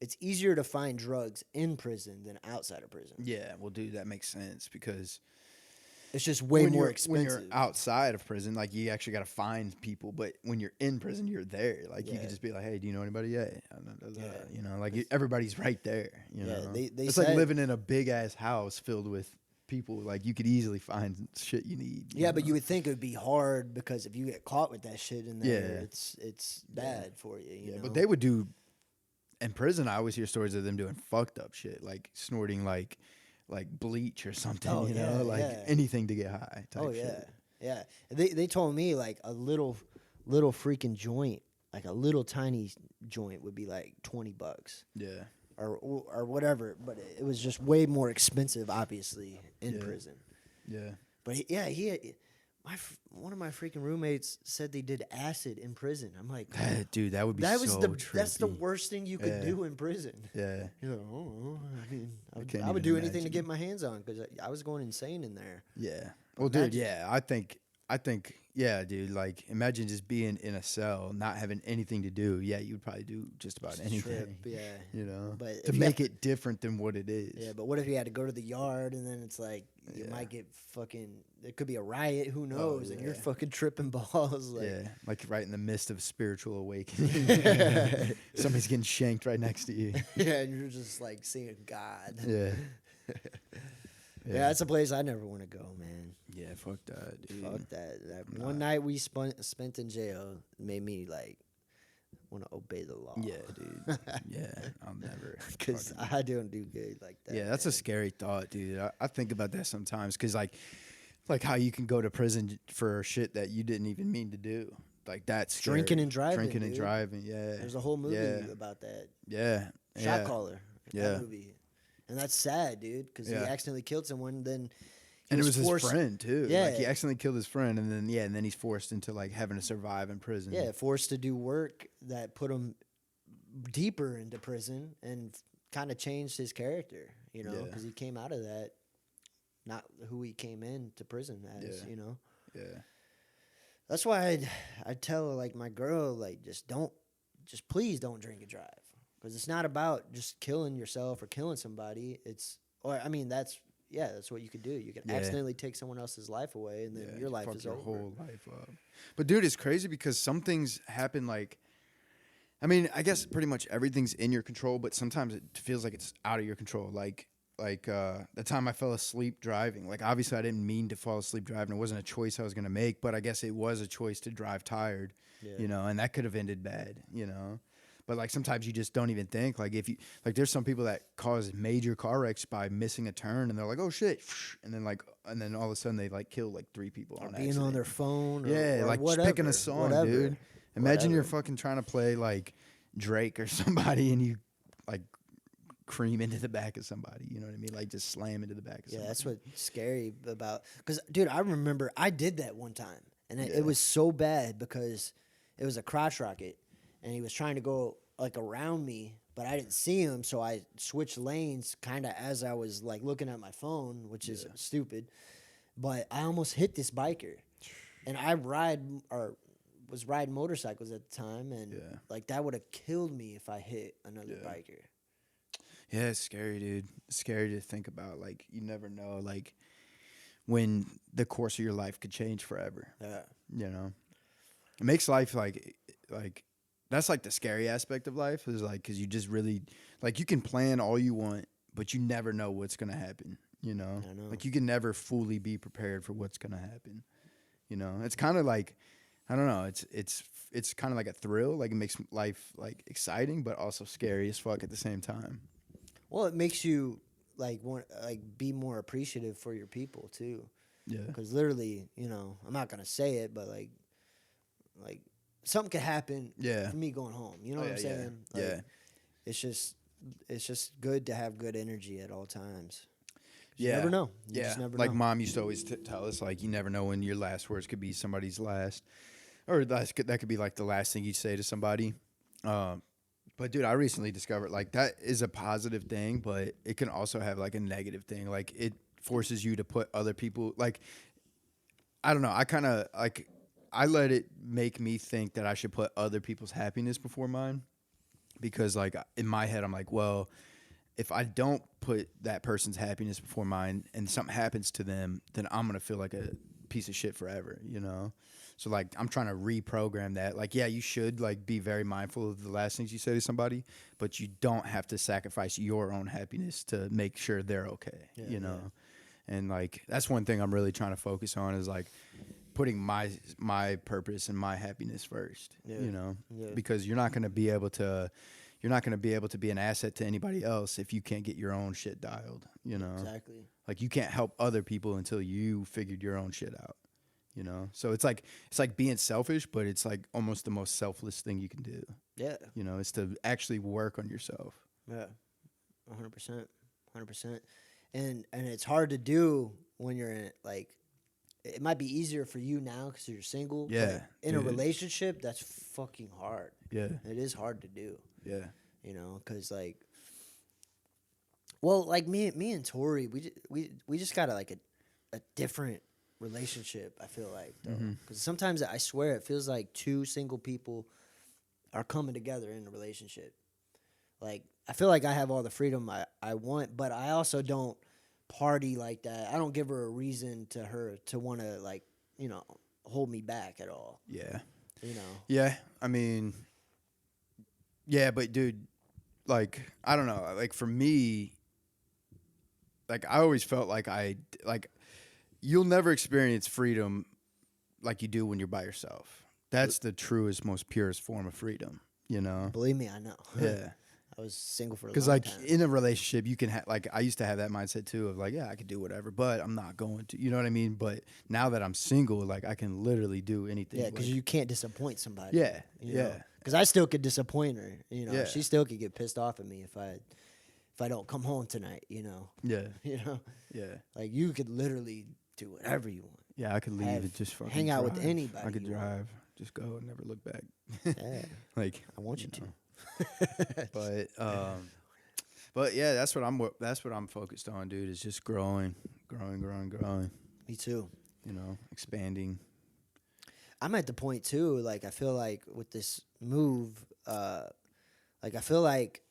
B: it's easier to find drugs in prison than outside of prison.
A: Yeah, well, dude, that makes sense because
B: it's just way more expensive.
A: When you're outside of prison, like, you actually got to find people. But when you're in prison, you're there. Like, you could just be like, hey, do you know anybody? Yeah. You know, like, everybody's right there. You know? It's like living in a big-ass house filled with people. Like, you could easily find shit you need.
B: Yeah, but you would think it would be hard because if you get caught with that shit in there, it's bad for you. You know?
A: But they would do... In prison, I always hear stories of them doing fucked up shit, like snorting like bleach or something, anything to get high type shit.
B: Yeah. They told me like a little freaking joint, like a little tiny joint would be like $20. Yeah. Or whatever, but it was just way more expensive, obviously, in prison. Yeah. But one of my freaking roommates said they did acid in prison. I'm like,
A: dude, that would be trippy.
B: That's the worst thing you could do in prison. Yeah. You're like, I mean, I would do anything to get my hands on because I was going insane in there.
A: Yeah. Well, dude, I think, yeah, dude, like, imagine just being in a cell, not having anything to do. Yeah, you would probably do just about anything. You know, but to make it different than what it is.
B: Yeah, but what if you had to go to the yard and then it's like, you might get fucking, it could be a riot, who knows, and you're fucking tripping balls. Like,
A: like right in the midst of spiritual awakening. Somebody's getting shanked right next to you.
B: Yeah, and you're just like seeing God. Yeah. Yeah, that's a place I never want to go, man.
A: Yeah, fuck that, dude.
B: Fuck that. One night we spent in jail made me like want to obey the law.
A: Yeah, dude. Yeah, I'll never.
B: Because I don't do good like that.
A: Yeah, that's a scary thought, dude. I think about that sometimes because like how you can go to prison for shit that you didn't even mean to do. Like that's scary.
B: Drinking and driving.
A: Drinking and driving. Yeah.
B: There's a whole movie about that.
A: Yeah.
B: Shot Caller. That movie. And that's sad, dude, because he accidentally killed someone. Then
A: And it was his friend too.
B: Yeah.
A: Like he accidentally killed his friend, and then he's forced into like having to survive in prison.
B: Yeah, forced to do work that put him deeper into prison and kind of changed his character, you know, because he came out of that not who he came into prison as, you know.
A: Yeah.
B: That's why I'd tell like my girl, like just please don't drink and drive, because it's not about just killing yourself or killing somebody. That's what you could do. You can accidentally take someone else's life away, and then your life is over.
A: Your whole life up. But dude, it's crazy because some things happen like, I mean, I guess pretty much everything's in your control, but sometimes it feels like it's out of your control. Like the time I fell asleep driving. Like obviously I didn't mean to fall asleep driving. It wasn't a choice I was gonna make, but I guess it was a choice to drive tired. You know, and that could have ended bad. You know. But like sometimes you just don't even think. Like if you like, there's some people that cause major car wrecks by missing a turn, and they're like, "Oh shit!" And then all of a sudden they like kill like 3 people on
B: being
A: accident.
B: on their phone.
A: Or like
B: whatever,
A: just picking a song, dude. Imagine you're fucking trying to play like Drake or somebody, and you like cream into the back of somebody. You know what I mean? Like just slam into the back of somebody.
B: Yeah, that's what's scary about. Because dude, I remember I did that one time, and it was so bad because it was a crotch rocket. And he was trying to go like around me, but I didn't see him, so I switched lanes kind of as I was like looking at my phone, which is stupid. But I almost hit this biker, and I was riding motorcycles at the time, and like that would have killed me if I hit another biker.
A: Yeah, it's scary, dude. It's scary to think about. Like you never know, like when the course of your life could change forever.
B: Yeah,
A: you know, it makes life like. That's like the scary aspect of life is like, cause you just really like, you can plan all you want, but you never know what's going to happen. You know?
B: I know.
A: Like you can never fully be prepared for what's going to happen. You know, it's kind of like, I don't know. It's kind of like a thrill. Like it makes life like exciting, but also scary as fuck at the same time.
B: Well, it makes you like be more appreciative for your people too.
A: Yeah.
B: Cause literally, you know, I'm not going to say it, but like something could happen for me going home. You know what I'm saying? Like, it's just good to have good energy at all times. You never know. You just never
A: like
B: know.
A: Mom used to always tell us, like, you never know when your last words could be somebody's last. Or that could be, like, the last thing you say to somebody. But, dude, I recently discovered, like, that is a positive thing, but it can also have, like, a negative thing. Like, it forces you to put other people, like, I don't know. I kind of, like... I let it make me think that I should put other people's happiness before mine, because like in my head, I'm like, well, if I don't put that person's happiness before mine and something happens to them, then I'm going to feel like a piece of shit forever, you know? So like, I'm trying to reprogram that. Like, yeah, you should like be very mindful of the last things you say to somebody, but you don't have to sacrifice your own happiness to make sure they're okay, you know? And like, that's one thing I'm really trying to focus on is like, putting my purpose and my happiness first, you know, because you're not going to be able to be an asset to anybody else if you can't get your own shit dialed, you know.
B: Exactly.
A: Like you can't help other people until you figured your own shit out, you know. So it's like being selfish, but it's like almost the most selfless thing you can do.
B: Yeah.
A: You know, it's to actually work on yourself.
B: Yeah. 100%. And it's hard to do when you're in like. It might be easier for you now because you're single.
A: Yeah.
B: But in a relationship, that's fucking hard.
A: Yeah.
B: It is hard to do.
A: Yeah.
B: You know, because like, well, like me and Tori, we just got a different relationship. I feel like though, because sometimes I swear it feels like 2 single people are coming together in a relationship. Like I feel like I have all the freedom I want, but I also don't party like that. I don't give her a reason to want to like, you know, hold me back at all.
A: Yeah.
B: You know.
A: Yeah, I mean, yeah, but dude, like I don't know, like for me, like I always felt like you'll never experience freedom like you do when you're by yourself. That's the truest, most purest form of freedom, you know.
B: Believe me, I know.
A: Yeah.
B: I was single for a long
A: time. Because, like, in a relationship, you can like, I used to have that mindset, too, of, like, yeah, I could do whatever, but I'm not going to. You know what I mean? But now that I'm single, like, I can literally do anything.
B: Yeah, because
A: like,
B: you can't disappoint somebody.
A: Yeah, yeah.
B: Because I still could disappoint her. You know,
A: yeah.
B: She still could get pissed off at me if I don't come home tonight, you know.
A: Yeah.
B: You know?
A: Yeah.
B: Like, you could literally do whatever you want.
A: Yeah, I could leave and just fucking
B: hang out with
A: drive.
B: anybody
A: I could
B: you want.
A: drive, just go and never look back.
B: Yeah,
A: Like
B: I want you
A: know.
B: to.
A: But yeah, that's what I'm focused on, dude. Is just growing.
B: Me too.
A: You know, expanding.
B: I'm at the point too. Like I feel like with this move, like I feel like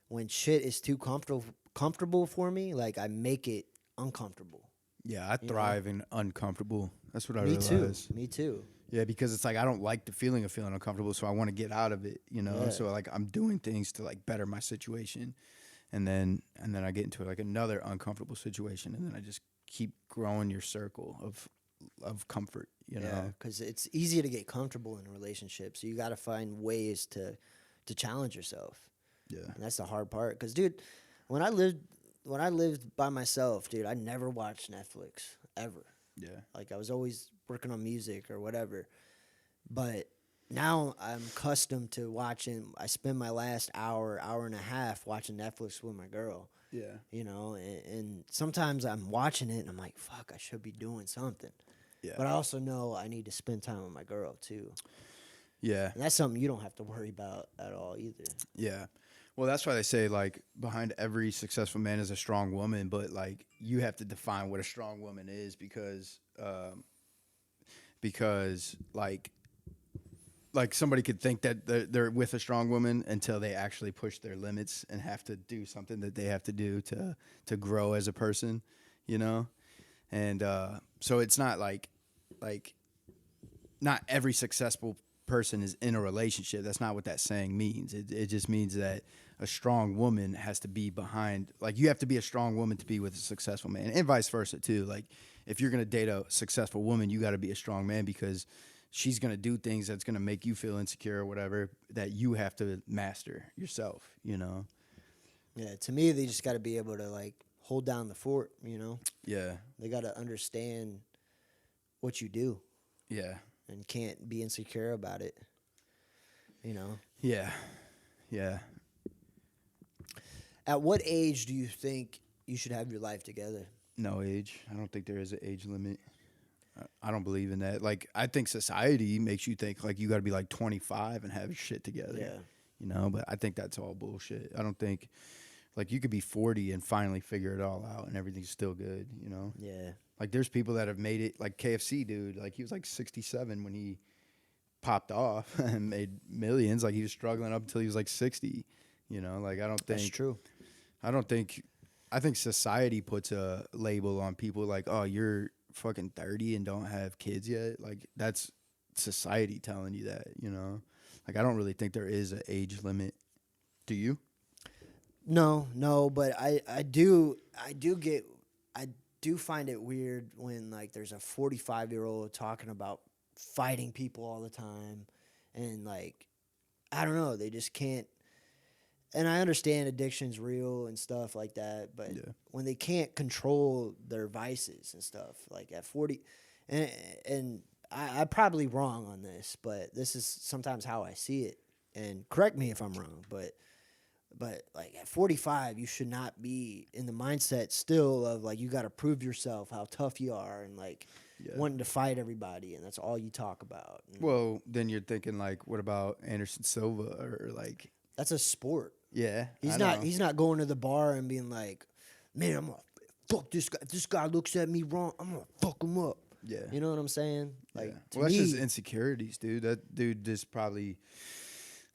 B: when shit is too comfortable for me, like I make it uncomfortable.
A: Yeah, I thrive in uncomfortable. That's what I
B: Me
A: realize.
B: too. Me too.
A: Yeah, because it's like I don't like the feeling of feeling uncomfortable, so I want to get out of it, you know.
B: Yeah.
A: So like I'm doing things to like better my situation, and then I get into like another uncomfortable situation, and then I just keep growing your circle of comfort, you know.
B: Because it's easy to get comfortable in a relationship, so you got to find ways to challenge yourself.
A: Yeah,
B: And that's the hard part. Because dude, when I lived by myself, dude, I never watched Netflix ever.
A: yeah,
B: Like I was always working on music or whatever. But now I'm accustomed to watching. I spend my last hour and a half watching Netflix with my girl.
A: yeah,
B: You know, and sometimes I'm watching it and I'm like, fuck, I should be doing something.
A: yeah,
B: But I also know I need to spend time with my girl too.
A: yeah,
B: And that's something you don't have to worry about at all either.
A: yeah. Well, that's why they say like behind every successful man is a strong woman, but like you have to define what a strong woman is because like somebody could think that they're with a strong woman until they actually push their limits and have to do something that they have to do to grow as a person, you know? And so it's not like not every successful person is in a relationship. That's not what that saying means. It just means that a strong woman has to be behind, like you have to be a strong woman to be with a successful man, and vice versa too. Like if you're gonna date a successful woman, you got to be a strong man because she's gonna do things that's gonna make you feel insecure or whatever that you have to master yourself, you know?
B: Yeah, to me, they just got to be able to like hold down the fort, you know?
A: Yeah,
B: They got to understand what you do
A: yeah,
B: and can't be insecure about it, you know?
A: yeah, yeah.
B: At what age do you think you should have your life together?
A: No age. I don't think there is an age limit. I don't believe in that. Like, I think society makes you think like you got to be like 25 and have your shit together.
B: Yeah.
A: You know, but I think that's all bullshit. I don't think like you could be 40 and finally figure it all out and everything's still good, you know?
B: Yeah.
A: Like there's people that have made it, like KFC dude, like he was like 67 when he popped off and made millions. Like he was struggling up until he was like 60, you know? Like I don't think
B: That's true.
A: I think society puts a label on people like, oh, you're fucking 30 and don't have kids yet. Like that's society telling you that, you know? Like I don't really think there is an age limit. Do you?
B: No, but I do find it weird when like there's a 45-year-old talking about fighting people all the time and like I don't know, they just can't. And I understand addiction's real and stuff like that, but when they can't control their vices and stuff, like at 40, and I'm probably wrong on this, but this is sometimes how I see it. And correct me if I'm wrong, but like at 45, you should not be in the mindset still of like you got to prove yourself, how tough you are, and like wanting to fight everybody, and that's all you talk about. And
A: well, then you're thinking like, what about Anderson Silva or like?
B: that's a sport.
A: Yeah,
B: He's not going to the bar and being like, man, I'm gonna fuck this guy. If this guy looks at me wrong, I'm gonna fuck him up.
A: Yeah,
B: You know what I'm saying? Like, to
A: well, that's
B: me,
A: just insecurities, dude. That dude just probably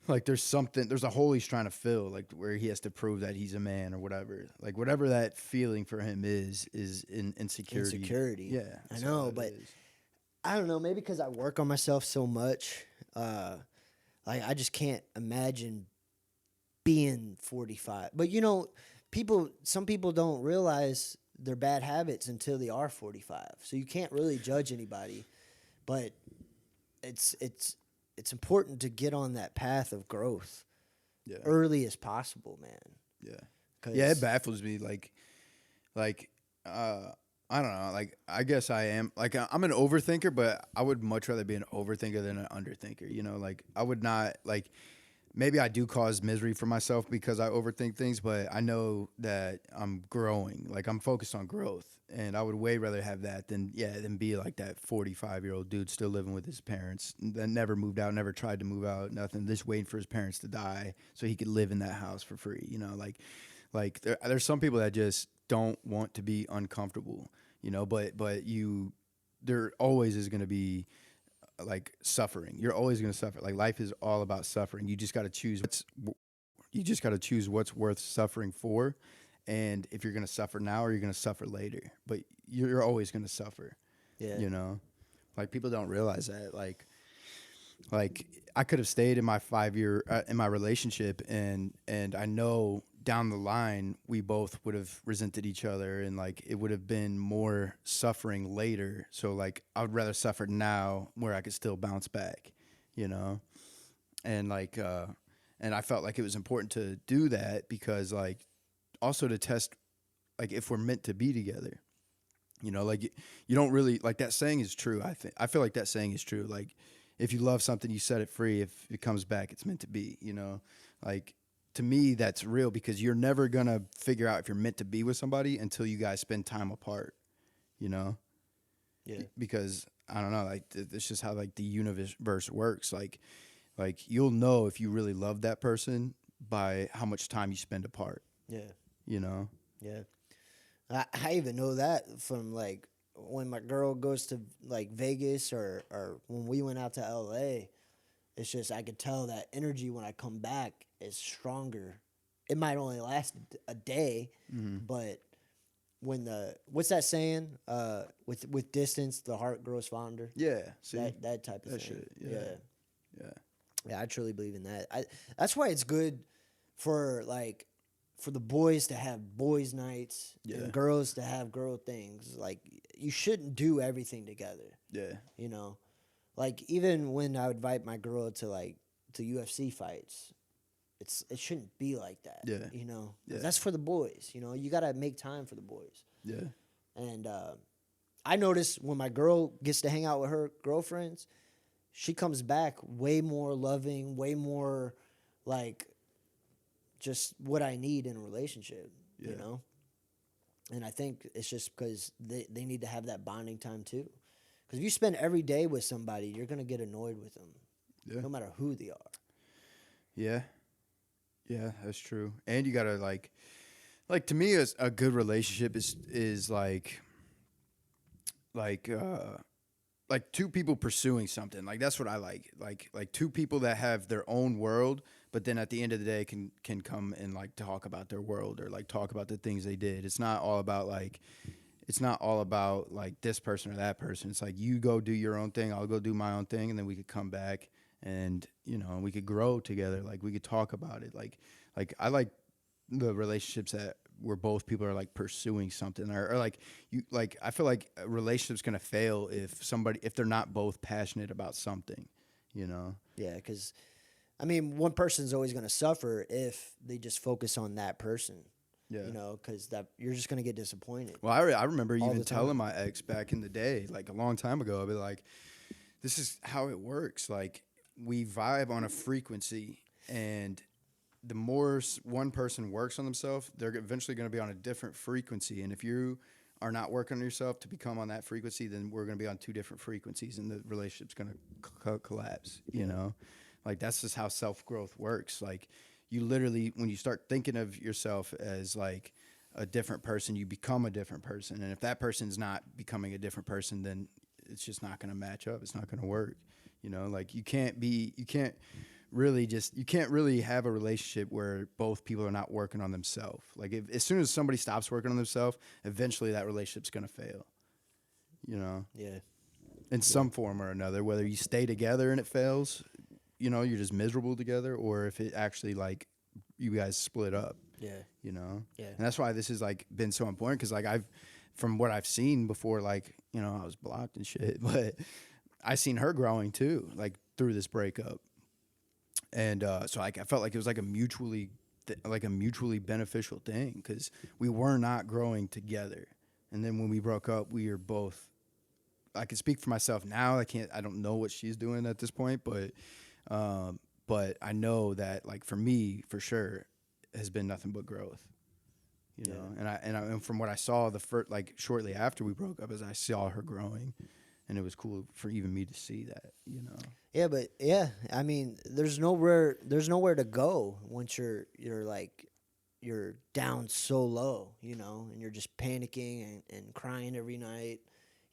A: like there's a hole he's trying to fill, like where he has to prove that he's a man or whatever. Like whatever that feeling for him is insecurity.
B: insecurity.
A: Yeah,
B: I
A: that's
B: know,
A: all it
B: but
A: is.
B: I don't know. Maybe because I work on myself so much, like I just can't imagine being 45. But you know, some people don't realize their bad habits until they are 45. So you can't really judge anybody. But it's important to get on that path of growth early as possible, man.
A: Yeah. Yeah, it baffles me. Like, I don't know. Like, I guess I am. Like, I'm an overthinker, but I would much rather be an overthinker than an underthinker. You know, like, I would not, like, maybe I do cause misery for myself because I overthink things, but I know that I'm growing. Like I'm focused on growth, and I would way rather have that than be like that 45-year-old dude still living with his parents that never moved out, never tried to move out, nothing, just waiting for his parents to die so he could live in that house for free. You know, like there's some people that just don't want to be uncomfortable. You know, but there always is going to be like suffering. You're always going to suffer. Like life is all about suffering. You just got to choose what's worth suffering for, and if you're going to suffer now or you're going to suffer later. But you're always going to suffer.
B: Yeah.
A: You know, like people don't realize that. Like I could have stayed in my 5-year in my relationship, and I know down the line we both would have resented each other, and like it would have been more suffering later. So like I would rather suffer now where I could still bounce back, you know. And like and I felt like it was important to do that because like also to test like if we're meant to be together. You know, like you don't really like that saying is true. I feel like that saying is true. Like if you love something, you set it free. If it comes back, it's meant to be, you know. Like to me, that's real because you're never going to figure out if you're meant to be with somebody until you guys spend time apart, you know?
B: Yeah.
A: Because I don't know, like it's just how like the universe works. Like you'll know if you really love that person by how much time you spend apart.
B: Yeah.
A: You know?
B: Yeah. I even know that from like when my girl goes to like Vegas or when we went out to LA. It's just I could tell that energy when I come back is stronger. It might only last a day, but when what's that saying? With distance, the heart grows fonder.
A: Yeah. See?
B: That type of
A: That
B: thing.
A: shit. Yeah. Yeah.
B: Yeah, I truly believe in that. That's why it's good for like for the boys to have boys' nights and girls to have girl things. Like you shouldn't do everything together.
A: Yeah.
B: You know, like even when I would invite my girl to like to UFC fights, it shouldn't be like that.
A: Yeah.
B: You know, 'cause
A: Yeah.
B: that's for the boys. You know, you gotta make time for the boys.
A: Yeah.
B: And I notice when my girl gets to hang out with her girlfriends, she comes back way more loving, way more like just what I need in a relationship, you know? And I think it's just because they need to have that bonding time too. Because if you spend every day with somebody, you're going to get annoyed with them, no matter who they are.
A: Yeah. Yeah, that's true. And you got to like to me, a good relationship is like two people pursuing something. Like that's what I like. Like two people that have their own world, but then at the end of the day can come and like talk about their world or like talk about the things they did. It's not all about like this person or that person. It's like you go do your own thing, I'll go do my own thing, and then we could come back and you know we could grow together. Like we could talk about it. Like I like the relationships that where both people are like pursuing something or like you like I feel like a relationship's gonna fail if they're not both passionate about something, you know.
B: Yeah, because I mean one person's always going to suffer if they just focus on that person. Yeah. You know, because that you're just gonna get disappointed.
A: Well, I remember even telling my ex back in the day, like a long time ago, I'd be like, "This is how it works. Like, we vibe on a frequency, and the more one person works on themselves, they're eventually going to be on a different frequency. And if you are not working on yourself to become on that frequency, then we're going to be on two different frequencies, and the relationship's going to collapse. You know, like that's just how self growth works. Like." You literally, when you start thinking of yourself as like a different person, you become a different person. And if that person's not becoming a different person, then it's just not going to match up. It's not going to work. You know, like you can't really have a relationship where both people are not working on themselves. Like as soon as somebody stops working on themselves, eventually that relationship's going to fail. You know?
B: Yeah.
A: In some form or another, whether you stay together and it fails, you know, you're just miserable together, or if it actually like you guys split up.
B: Yeah.
A: You know?
B: Yeah.
A: And that's why this has like been so important because like from what I've seen before, like, you know, I was blocked and shit, but I seen her growing too, like through this breakup. And so like I felt like it was like a mutually beneficial thing because we were not growing together. And then when we broke up, we were both. I can speak for myself now. I don't know what she's doing at this point, but but I know that like for me, for sure, has been nothing but growth. You know, and from what I saw the first, like shortly after we broke up, is I saw her growing, and it was cool for even me to see that. You know.
B: Yeah, but yeah, I mean, there's nowhere to go once you're down so low, you know, and you're just panicking and crying every night.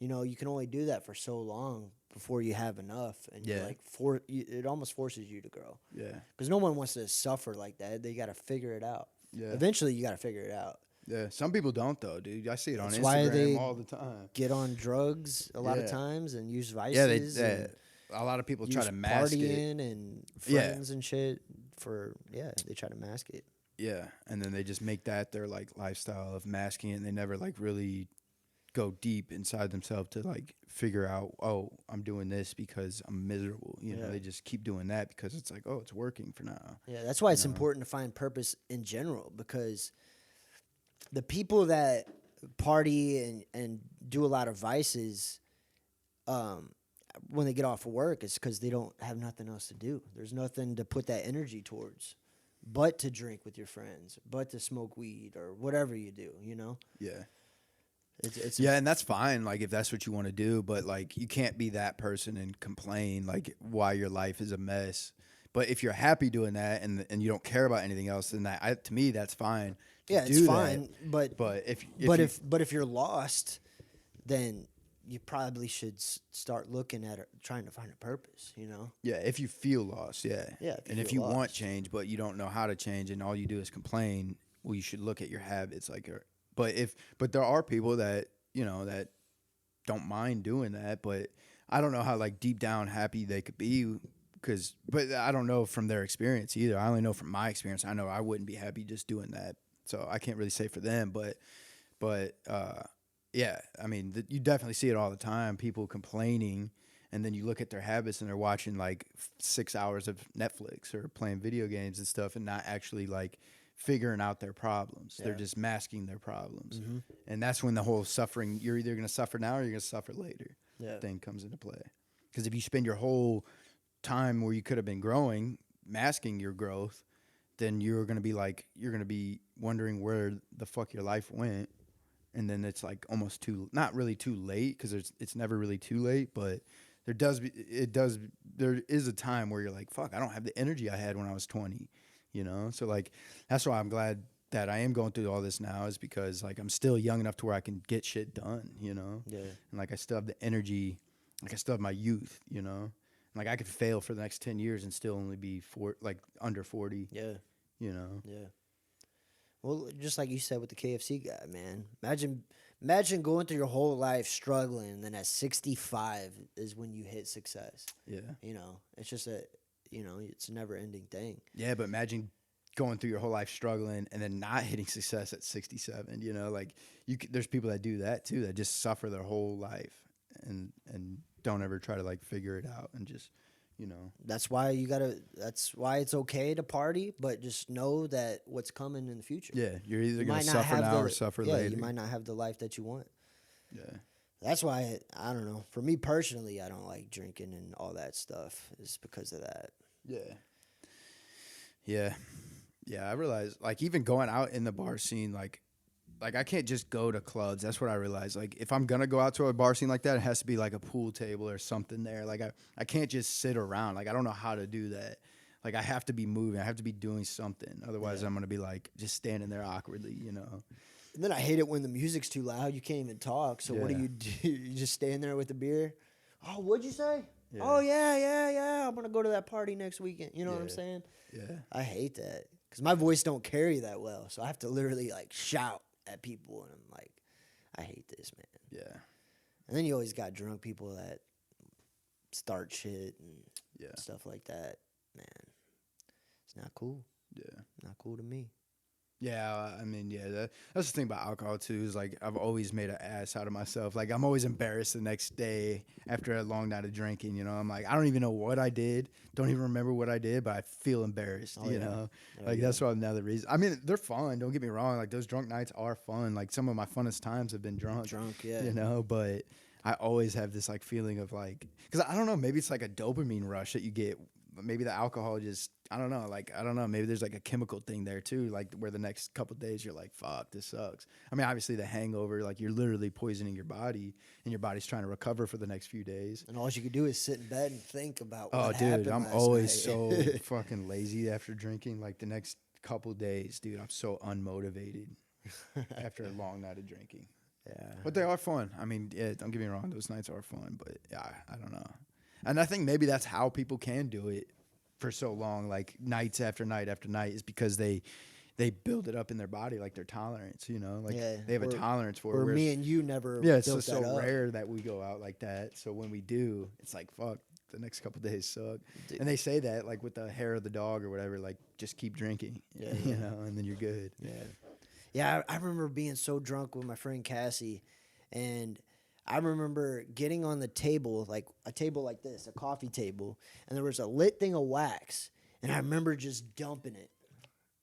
B: You know, you can only do that for so long before you have enough, and you're like it almost forces you to grow.
A: Yeah.
B: Because no one wants to suffer like that. They got to figure it out.
A: Yeah.
B: Eventually, you got to figure it out.
A: Yeah. Some people don't though, dude. I see it on
B: That's why they
A: Instagram all the time.
B: get on drugs a lot of times and use vices.
A: Yeah, a lot of people try to mask
B: partying and friends and shit they try to mask it.
A: Yeah, and then they just make that their like lifestyle of masking it, and they never like really go deep inside themselves to like figure out, oh, I'm doing this because I'm miserable. You know, they just keep doing that because it's like, oh, it's working for now.
B: Yeah, that's why it's important to find purpose in general, because the people that party and do a lot of vices, when they get off of work, it's because they don't have nothing else to do. There's nothing to put that energy towards but to drink with your friends, but to smoke weed or whatever you do, you know?
A: Yeah.
B: It's
A: and that's fine, like, if that's what you want to do, but, like, you can't be that person and complain, like, why your life is a mess. But if you're happy doing that and you don't care about anything else, then to me, that's fine.
B: Yeah, it's fine, but if you're lost, then you probably should start looking at it, trying to find a purpose, you know?
A: Yeah, if you feel lost, yeah.
B: Yeah,
A: if you want change, but you don't know how to change and all you do is complain, well, you should look at your habits. Like, but there are people that, you know, that don't mind doing that, but I don't know how, like, deep down happy they could be, but I don't know from their experience either. I only know from my experience. I know I wouldn't be happy just doing that, so I can't really say for them, but yeah, I mean, you definitely see it all the time. People complaining, and then you look at their habits, and they're watching like 6 hours of Netflix or playing video games and stuff, and not actually like figuring out their problems. Yeah. They're just masking their problems, and that's when the whole suffering. You're either going to suffer now or you're going to suffer later. Thing comes into play. Because if you spend your whole time where you could have been growing, masking your growth, then you're going to be wondering where the fuck your life went. And then it's like almost not really too late, because it's never really too late, but there is a time where you're like, fuck, I don't have the energy I had when I was 20, you know? So like, that's why I'm glad that I am going through all this now, is because like I'm still young enough to where I can get shit done, you know? Yeah. And like I still have the energy, like I still have my youth, you know? And like I could fail for the next 10 years and still only be under 40. Yeah. You know?
B: Yeah. Well, just like you said with the KFC guy, man. Imagine going through your whole life struggling, and then at 65 is when you hit success. Yeah. You know, it's just it's a never-ending thing.
A: Yeah, but imagine going through your whole life struggling and then not hitting success at 67, you know? Like, there's people that do that, too, that just suffer their whole life and don't ever try to, like, figure it out and just... You know,
B: that's why it's okay to party, but just know that what's coming in the future.
A: Yeah, you're either going to suffer now or suffer later.
B: You might not have the life that you want. Yeah. That's why, I don't know. For me personally, I don't like drinking and all that stuff. It's because of that.
A: Yeah. Yeah. Yeah, I realize, like, even going out in the bar scene, like I can't just go to clubs. That's what I realized. Like, if I'm going to go out to a bar scene like that, it has to be like a pool table or something there. Like, I can't just sit around. Like, I don't know how to do that. Like, I have to be moving. I have to be doing something. Otherwise, I'm going to be, like, just standing there awkwardly, you know?
B: And then I hate it when the music's too loud. You can't even talk. So what do? You just stand there with a beer? Oh, what'd you say? Yeah. Oh, yeah. I'm going to go to that party next weekend. You know what I'm saying? Yeah. I hate that. Because my voice don't carry that well. So I have to literally, like, shout at people, and I'm like, I hate this, man. Yeah. And then you always got drunk people that start shit and stuff like that. Man, it's not cool. Yeah. Not cool to me.
A: Yeah, I mean, that's the thing about alcohol, too, is, like, I've always made an ass out of myself. Like, I'm always embarrassed the next day after a long night of drinking, you know? I'm like, I don't even know what I did. Don't even remember what I did, but I feel embarrassed, you know? That's what another reason. I mean, they're fun. Don't get me wrong. Like, those drunk nights are fun. Like, some of my funnest times have been drunk. You know? But I always have this, like, feeling of, like, because I don't know, maybe it's like a dopamine rush that you get, maybe the alcohol just, I don't know, like, I don't know, maybe there's like a chemical thing there too, like where the next couple of days you're like, fuck, this sucks. I mean, obviously the hangover, like you're literally poisoning your body and your body's trying to recover for the next few days.
B: And all you could do is sit in bed and think about
A: Oh,
B: what
A: dude,
B: happened
A: I'm
B: last
A: always
B: night.
A: so fucking lazy after drinking. Like the next couple days, dude, I'm so unmotivated after a long night of drinking.
B: Yeah.
A: But they are fun. I mean, yeah, don't get me wrong, those nights are fun, but yeah, I don't know. And I think maybe that's how people can do it for so long, like nights after night after night, is because they build it up in their body, like their tolerance, you know, like they have a tolerance for it.
B: Or
A: Whereas,
B: me and you never
A: yeah, it's
B: built
A: just
B: that
A: so
B: up.
A: rare that we go out like that. So when we do, it's like, fuck, the next couple days suck. Dude. And they say that, like with the hair of the dog or whatever, like just keep drinking, you know, and then you're good.
B: Yeah. Yeah, I remember being so drunk with my friend Cassie, and I remember getting on the table, like a table like this, a coffee table, and there was a lit thing of wax, and I remember just dumping it.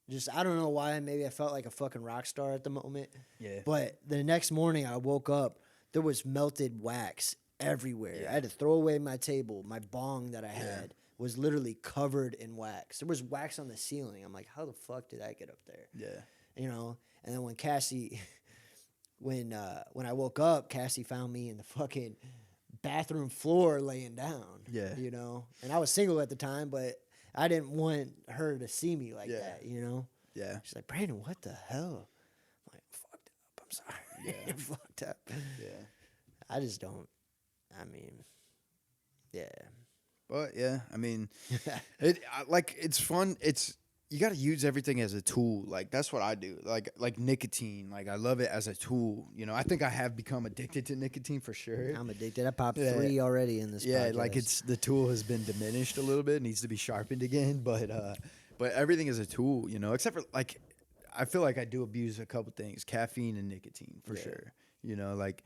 B: Just, I don't know why, maybe I felt like a fucking rock star at the moment. Yeah. But the next morning I woke up, there was melted wax everywhere. Yeah. I had to throw away my table. My bong that I had was literally covered in wax. There was wax on the ceiling. I'm like, how the fuck did I get up there? Yeah. You know? And then when Cassie, when I woke up, Cassie found me in the fucking bathroom floor laying down. Yeah. You know? And I was single at the time, but I didn't want her to see me like that, you know? Yeah. She's like, Brandon, what the hell? I'm like, fucked up. I'm sorry. Yeah. Fucked up. Yeah. I just don't. I mean, yeah.
A: But yeah, I mean, it's fun. You got to use everything as a tool. Like that's what I do. Like nicotine. Like I love it as a tool. You know, I think I have become addicted to nicotine for sure.
B: I'm addicted. I popped 3 already in this.
A: Yeah,
B: podcast.
A: like the tool has been diminished a little bit. It needs to be sharpened again. But everything is a tool. You know, except for like, I feel like I do abuse a couple things: caffeine and nicotine for sure. You know, like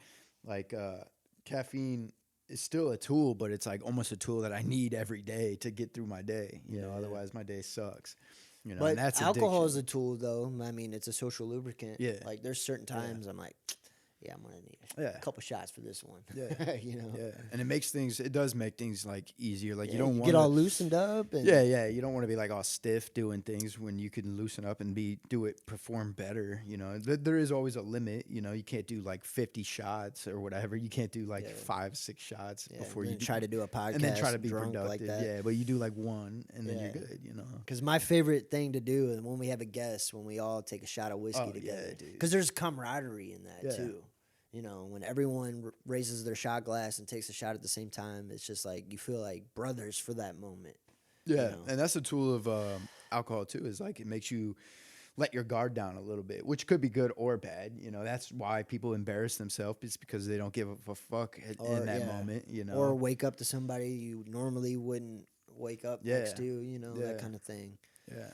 A: caffeine is still a tool, but it's like almost a tool that I need every day to get through my day. You know, otherwise my day sucks. You know,
B: but
A: and that's
B: alcohol
A: addiction.
B: is a tool, though. I mean, it's a social lubricant.
A: Yeah.
B: Like there's certain times I'm like, yeah, I'm gonna need a couple shots for this one. Yeah. You know. Yeah.
A: And it does make things like easier. Like you don't want
B: to get all loosened up. And
A: You don't want to be like all stiff doing things when you can loosen up and perform better. You know, there is always a limit. You know, you can't do like 50 shots or whatever. You can't do like 5-6 shots before you
B: try to do a podcast
A: and then try to be productive.
B: Like that.
A: Yeah, but you do like one and then you're good. You know,
B: because my favorite thing to do is when we have a guest, when we all take a shot of whiskey together. Because there's camaraderie in that too. You know, when everyone raises their shot glass and takes a shot at the same time, it's just like you feel like brothers for that moment.
A: Yeah,
B: you know?
A: And that's the tool of alcohol too. Is like it makes you let your guard down a little bit, which could be good or bad. You know, that's why people embarrass themselves. It's because they don't give a fuck in that moment. You know,
B: or wake up to somebody you normally wouldn't wake up next to. You know, that kind of thing. Yeah,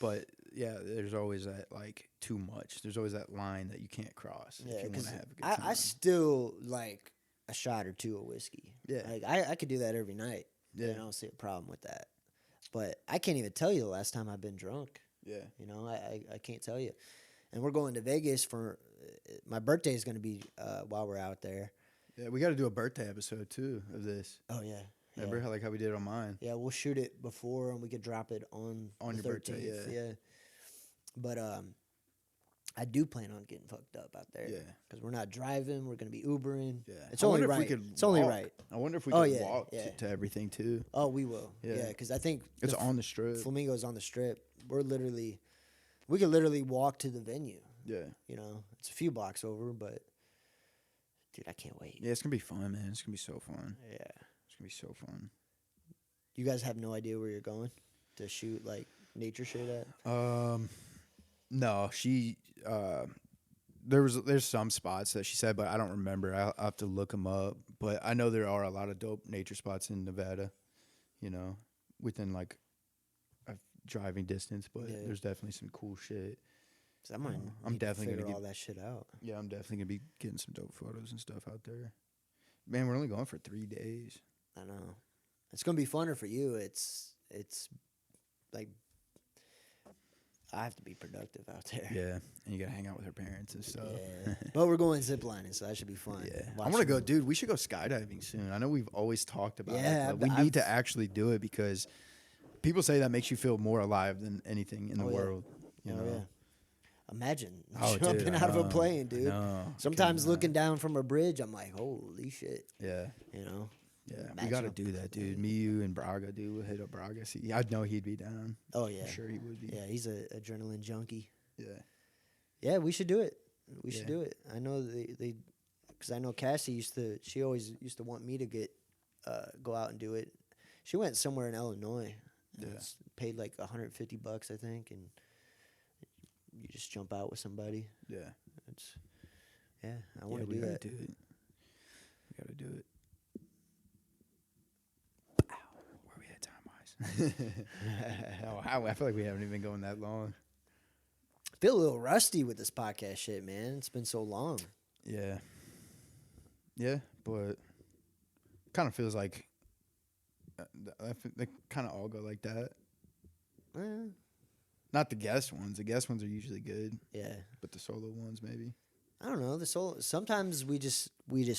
A: but yeah, there's always that like too much. There's always that line that you can't cross if you want to have a good time.
B: I still like a shot or two of whiskey. Yeah, like I could do that every night. Yeah, I don't see a problem with that. But I can't even tell you the last time I've been drunk. Yeah, you know, I can't tell you. And we're going to Vegas for my birthday is going to be while we're out there.
A: Yeah, we got to do a birthday episode too of this.
B: Oh yeah.
A: Remember how we did it on mine?
B: Yeah, we'll shoot it before and we could drop it on
A: your
B: 13th,
A: birthday. Yeah.
B: But I do plan on getting fucked up out there. Yeah. Because we're not driving. We're going to be Ubering. Yeah. It's only right. It's only right.
A: I wonder if we could walk to everything too.
B: Oh, we will. Yeah. Because I think
A: it's on the strip.
B: Flamingo's on the strip. We could literally walk to the venue. Yeah. You know, it's a few blocks over, but dude, I can't wait.
A: Yeah, it's going to be fun, man. It's going to be so fun.
B: Yeah.
A: It's going to be so fun.
B: You guys have no idea where you're going to shoot like nature shit at?
A: No, she there's some spots that she said, but I don't remember. I'll have to look them up. But I know there are a lot of dope nature spots in Nevada, you know, within like a driving distance. But there's definitely some cool shit.
B: So I'm definitely gonna figure all that shit out.
A: Yeah, I'm definitely gonna be getting some dope photos and stuff out there. Man, we're only going for 3 days.
B: I know. It's gonna be funner for you. It's like I have to be productive out there.
A: Yeah, and you gotta hang out with her parents and stuff.
B: Yeah, but we're going ziplining, so that should be fun.
A: Yeah, I want to go, dude. We should go skydiving soon. I know we've always talked about it, but we need to actually do it because people say that makes you feel more alive than anything in the world. You know?
B: Yeah. Imagine
A: Oh,
B: jumping
A: dude, I
B: out of a
A: know.
B: plane,
A: I
B: dude.
A: know.
B: Sometimes
A: Couldn't,
B: looking down from a bridge, I'm like, holy shit.
A: Yeah.
B: You know?
A: Yeah. We
B: Imagine
A: got to
B: a
A: do that, dude.
B: plane.
A: Me, you, and Braga, dude. We'll hit up Braga. See, I know he'd be down.
B: Oh, yeah.
A: I'm sure he would be.
B: Yeah, he's a adrenaline junkie.
A: Yeah.
B: Yeah, we should do it. We
A: Yeah.
B: should do it. I know they because I know Cassie she always used to want me to go out and do it. She went somewhere in Illinois.
A: Yeah.
B: Paid like $150, I think, and you just jump out with somebody.
A: Yeah.
B: I want to do that.
A: Do it. We got to do it. Wow. Where we at time-wise? I feel like we haven't even been going that long.
B: Feel a little rusty with this podcast shit, man. It's been so long.
A: Yeah. Yeah, but kind of feels like they kind of all go like that. Not the guest ones. The guest ones are usually good.
B: Yeah.
A: But the solo ones, maybe.
B: I don't know. Sometimes we just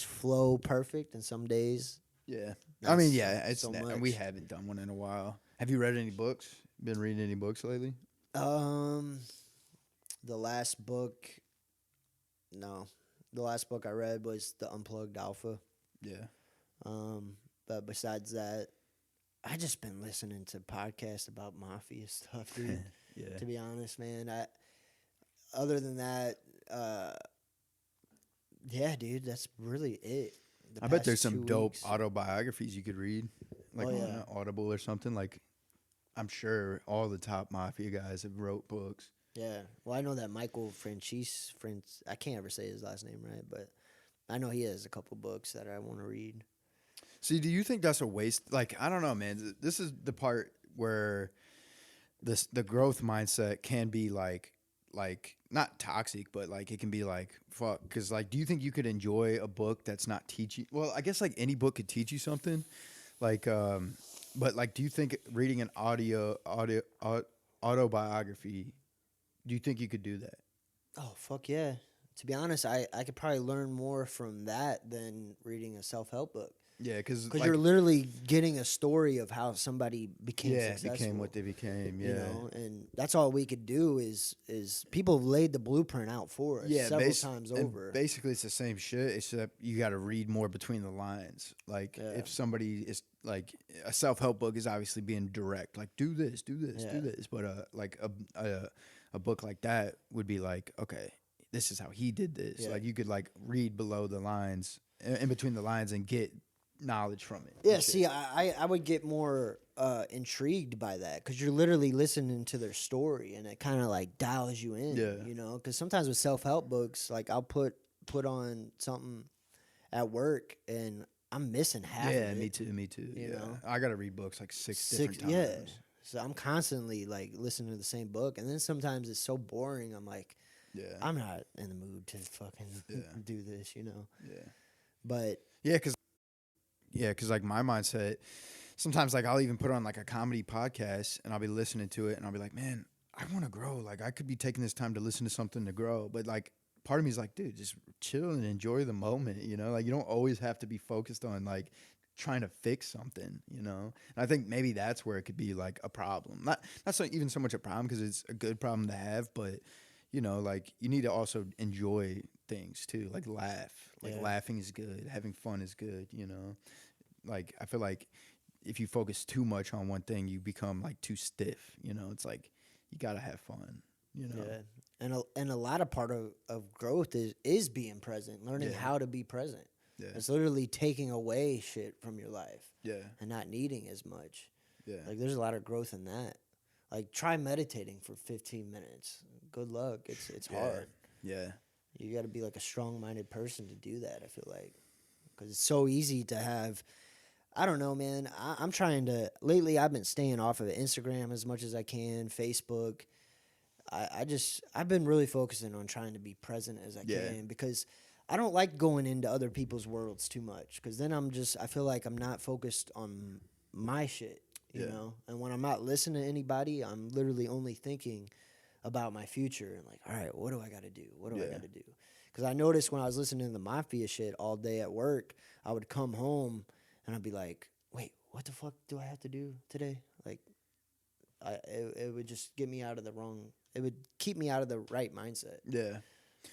B: flow perfect, and some days.
A: Yeah.
B: not
A: I mean, yeah,
B: so much.
A: we haven't done one in a while. Have you read any books? Been reading any books lately?
B: The last book. No, the last book I read was The Unplugged Alpha.
A: Yeah.
B: But besides that, I just been listening to podcasts about Mafia stuff, dude.
A: Yeah.
B: To be honest, man, other than that, yeah, dude, that's really it.
A: I bet there's some
B: 2
A: dope
B: weeks.
A: autobiographies you could read, like on Audible or something. Like, I'm sure all the top Mafia guys have wrote books.
B: Yeah. Well, I know that Michael I can't ever say his last name right, but I know he has a couple books that I want to read.
A: See, do you think that's a waste? Like, I don't know, man. This is the part where the growth mindset can be like not toxic, but like it can be like fuck. Because like, do you think you could enjoy a book that's not teaching? Well, I guess like any book could teach you something. Like, but like, do you think reading an autobiography? Do you think you could do that?
B: Oh, fuck yeah. To be honest, I could probably learn more from that than reading a self-help book.
A: Yeah, because
B: Because you're literally getting a story of how somebody became successful.
A: became what they became. Yeah,
B: You know, and that's all we could do is people have laid the blueprint out for us several times over.
A: Basically, it's the same shit, except you got to read more between the lines. Like, if somebody is like a self-help book is obviously being direct, like do this, do this. But like a book like that would be like, okay, this is how he did this.
B: Yeah.
A: Like you could like read below the lines, in between the lines, and get knowledge from it.
B: Yeah, see, I would get more intrigued by that because you're literally listening to their story and it kind of like dials you in.
A: Yeah.
B: You know, because sometimes with self-help books, like I'll put on something at work and I'm missing half of it.
A: Me too.
B: You know?
A: I got to read books like six different times.
B: Yeah. So I'm constantly like listening to the same book, and then sometimes it's so boring. I'm like, I'm not in the mood to fucking do this, you know.
A: Yeah.
B: But
A: because like my mindset, sometimes like I'll even put on like a comedy podcast and I'll be listening to it and I'll be like, man, I want to grow. Like I could be taking this time to listen to something to grow, but like part of me is like, dude, just chill and enjoy the moment. You know, like you don't always have to be focused on like trying to fix something, you know? And I think maybe that's where it could be like a problem. Not even so much a problem because it's a good problem to have, but you know, like you need to also enjoy things too, like laugh. Like laughing is good, having fun is good, you know? Like I feel like if you focus too much on one thing, you become like too stiff, you know? It's like you got to have fun, you know?
B: Yeah. And a lot of part of growth is being present, learning how to be present.
A: Yeah.
B: It's literally taking away shit from your life.
A: Yeah.
B: And not needing as much.
A: Yeah.
B: Like there's a lot of growth in that. Like try meditating for 15 minutes. Good luck. It's hard.
A: Yeah.
B: You got to be like a strong-minded person to do that, I feel like. Cuz it's so easy to have I don't know, man. I'm trying to lately I've been staying off of Instagram as much as I can, Facebook. I've been really focusing on trying to be present as I can because I don't like going into other people's worlds too much because then I feel like I'm not focused on my shit, you know? And when I'm not listening to anybody, I'm literally only thinking about my future and like, all right, what do I got to do? What do I got to do? Because I noticed when I was listening to the Mafia shit all day at work, I would come home and I'd be like, wait, what the fuck do I have to do today? Like, it would just get me out of the wrong. It would keep me out of the right mindset.
A: Yeah.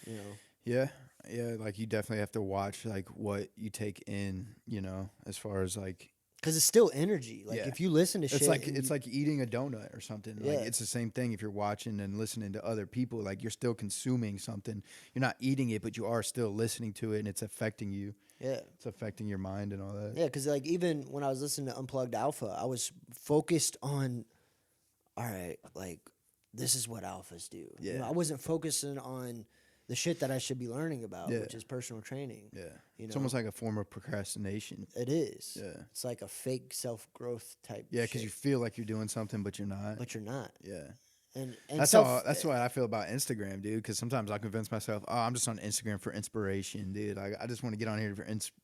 B: You know.
A: Yeah. Yeah. Like you definitely have to watch like what you take in, you know, as far as like,
B: because it's still energy. Like
A: Yeah.
B: if you listen to shit,
A: it's like eating a donut or something.
B: Yeah.
A: Like it's the same thing if you're watching and listening to other people. Like you're still consuming something. You're not eating it, but you are still listening to it, and it's affecting you.
B: Yeah.
A: It's affecting your mind and all that.
B: Yeah, because like even when I was listening to Unplugged Alpha, I was focused on, all right, like this is what alphas do.
A: Yeah.
B: You know, I wasn't focusing on the shit that I should be learning about,
A: Yeah.
B: which is personal training.
A: Yeah.
B: You
A: It's
B: know?
A: almost like a form of procrastination.
B: It is.
A: Yeah.
B: It's like a fake self growth type.
A: Yeah, because you
B: shit,
A: feel like you're doing something, but you're not.
B: but you're not.
A: Yeah.
B: And
A: That's what I feel about Instagram, dude. Because sometimes I convince myself, oh, I'm just on Instagram for inspiration, dude. I just want to get on here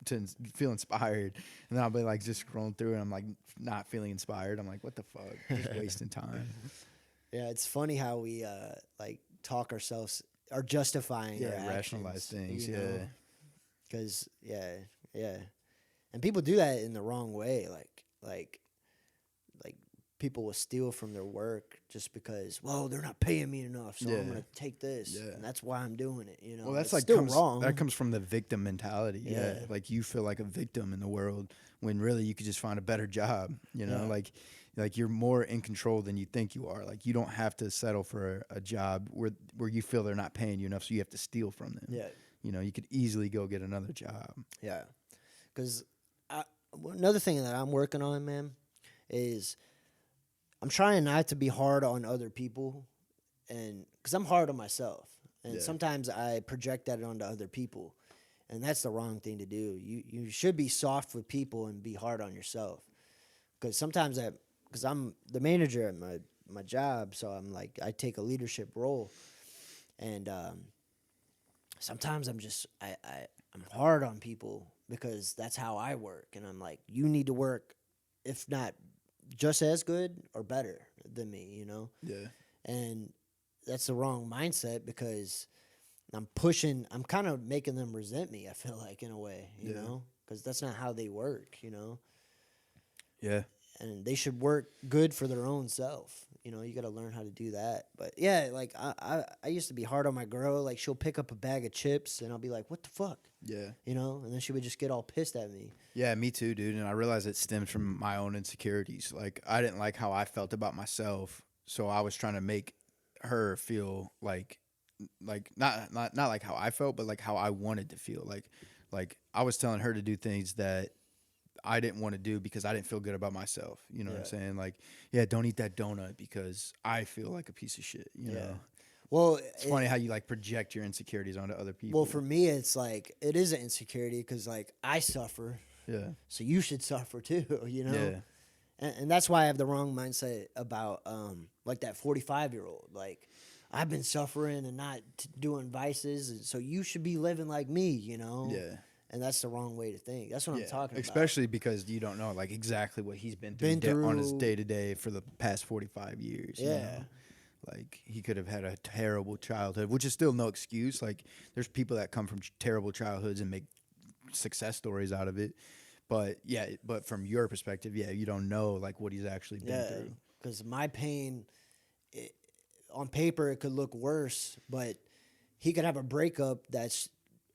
A: to feel inspired, and then I'll be like just scrolling through, and I'm like not feeling inspired. I'm like, what the fuck, just wasting time.
B: Yeah, it's funny how we like talk ourselves or justifying.
A: Yeah,
B: our
A: rationalize
B: actions,
A: things.
B: you
A: Yeah,
B: know? Because yeah, and people do that in the wrong way. Like people will steal from their work just because, well, they're not paying me enough, so
A: Yeah.
B: I'm gonna take this,
A: Yeah.
B: and that's why I'm doing it. You know,
A: well, that's
B: it's
A: like
B: still wrong.
A: That comes from the victim mentality.
B: Yeah.
A: Like you feel like a victim in the world when really you could just find a better job. You know,
B: Yeah.
A: like you're more in control than you think you are. Like you don't have to settle for a job where you feel they're not paying you enough, so you have to steal from them.
B: Yeah,
A: You know, you could easily go get another job.
B: yeah. Because another thing that I'm working on, man, is I'm trying not to be hard on other people, and because I'm hard on myself, and
A: Yeah.
B: sometimes I project that onto other people, and that's the wrong thing to do. You should be soft with people and be hard on yourself, because sometimes because I'm the manager at my job, so I'm like I take a leadership role, and sometimes I'm hard on people because that's how I work, and I'm like, you need to work, if not just as good or better than me, you know?
A: Yeah.
B: And that's the wrong mindset because I'm kind of making them resent me, I feel like, in a way, you know? Because that's not how they work, you know?
A: Yeah.
B: And they should work good for their own self. You know, you got to learn how to do that. But yeah, like I used to be hard on my girl. Like she'll pick up a bag of chips and I'll be like, what the fuck?
A: Yeah.
B: You know? And then she would just get all pissed at me.
A: Yeah, me too, dude. And I realized it stemmed from my own insecurities. Like I didn't like how I felt about myself, so I was trying to make her feel like not like how I felt, but like how I wanted to feel. Like I was telling her to do things that I didn't want to do because I didn't feel good about myself. You know what I'm saying? Like, yeah, don't eat that donut because I feel like a piece of shit. You know?
B: Well,
A: It's funny how you like project your insecurities onto other people.
B: well, for me, it's like it is an insecurity because like I suffer,
A: yeah,
B: so you should suffer too. You know,
A: yeah,
B: and that's why I have the wrong mindset about like that 45-year-old. Like I've been suffering and not doing vices, and so you should be living like me. You know,
A: yeah.
B: and that's the wrong way to think. That's what I'm talking about.
A: Especially because you don't know like exactly what he's been through on his day to day for the past 45 years. You know? Like he could have had a terrible childhood, which is still no excuse. Like there's people that come from terrible childhoods and make success stories out of it. But but from your perspective, you don't know like what he's actually been through.
B: Because my pain, on paper, it could look worse, but he could have a breakup that's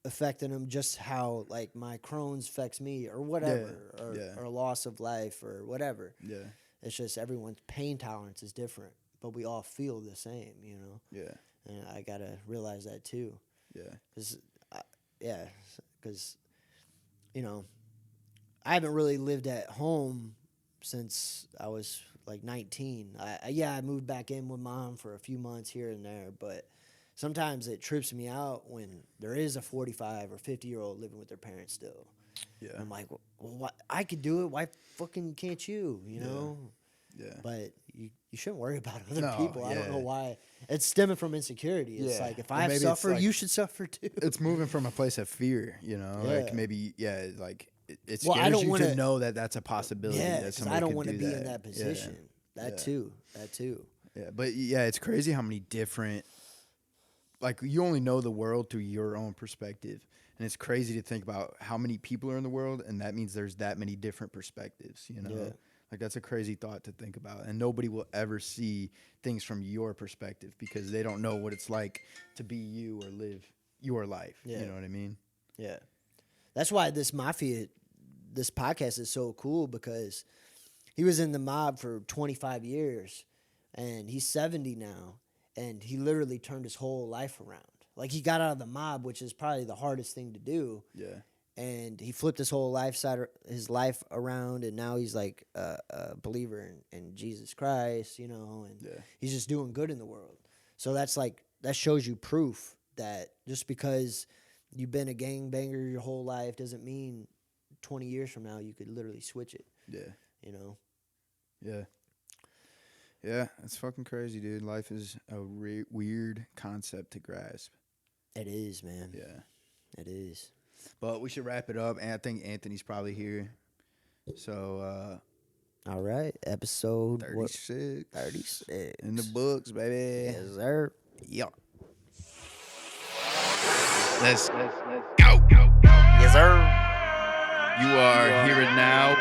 B: affecting him just how like my Crohn's affects me or whatever, or loss of life or whatever. Yeah, it's just everyone's pain tolerance is different, but we all feel the same, you know. Yeah, and I gotta realize that too. Yeah, because you know, I haven't really lived at home since I was like 19. I moved back in with mom for a few months here and there, but sometimes it trips me out when there is a 45 or 50-year-old living with their parents still. Yeah, I'm like, well, what? I could do it. Why fucking can't you? You know? Yeah. But you shouldn't worry about other people. I don't know why. It's stemming from insecurity. It's like if I suffer, you should suffer too.
A: It's moving from a place of fear, you know? Like maybe, like it scares
B: I don't
A: you to know that that's a possibility.
B: Yeah,
A: because
B: I don't want to be in that position. That too.
A: Yeah, but it's crazy how many different, like you only know the world through your own perspective. And it's crazy to think about how many people are in the world, and that means there's that many different perspectives, you know? Like, that's a crazy thought to think about. And nobody will ever see things from your perspective because they don't know what it's like to be you or live your life.
B: Yeah.
A: You know what I mean?
B: Yeah. That's why this podcast is so cool, because he was in the mob for 25 years and he's 70 now, and he literally turned his whole life around. Like, he got out of the mob, which is probably the hardest thing to do.
A: Yeah.
B: And he flipped his whole his life around, and now he's like a believer in Jesus Christ, you know, and he's just doing good in the world. So that shows you proof that just because you've been a gangbanger your whole life doesn't mean 20 years from now you could literally switch it.
A: Yeah.
B: You know?
A: Yeah. Yeah, it's fucking crazy, dude. Life is a weird concept to grasp.
B: It is, man.
A: Yeah.
B: It is.
A: But we should wrap it up. And I think Anthony's probably here. So,
B: all right. Episode
A: 36.
B: 36.
A: In the books, baby.
B: Yes, sir.
A: Yeah. Let's go.
B: Yes, sir.
A: You are here and now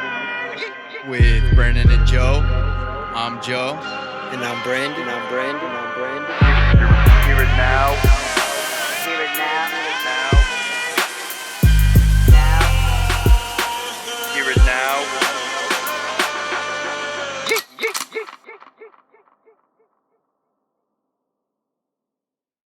A: with Brennan and Joe. I'm Joe.
B: And I'm Brandon.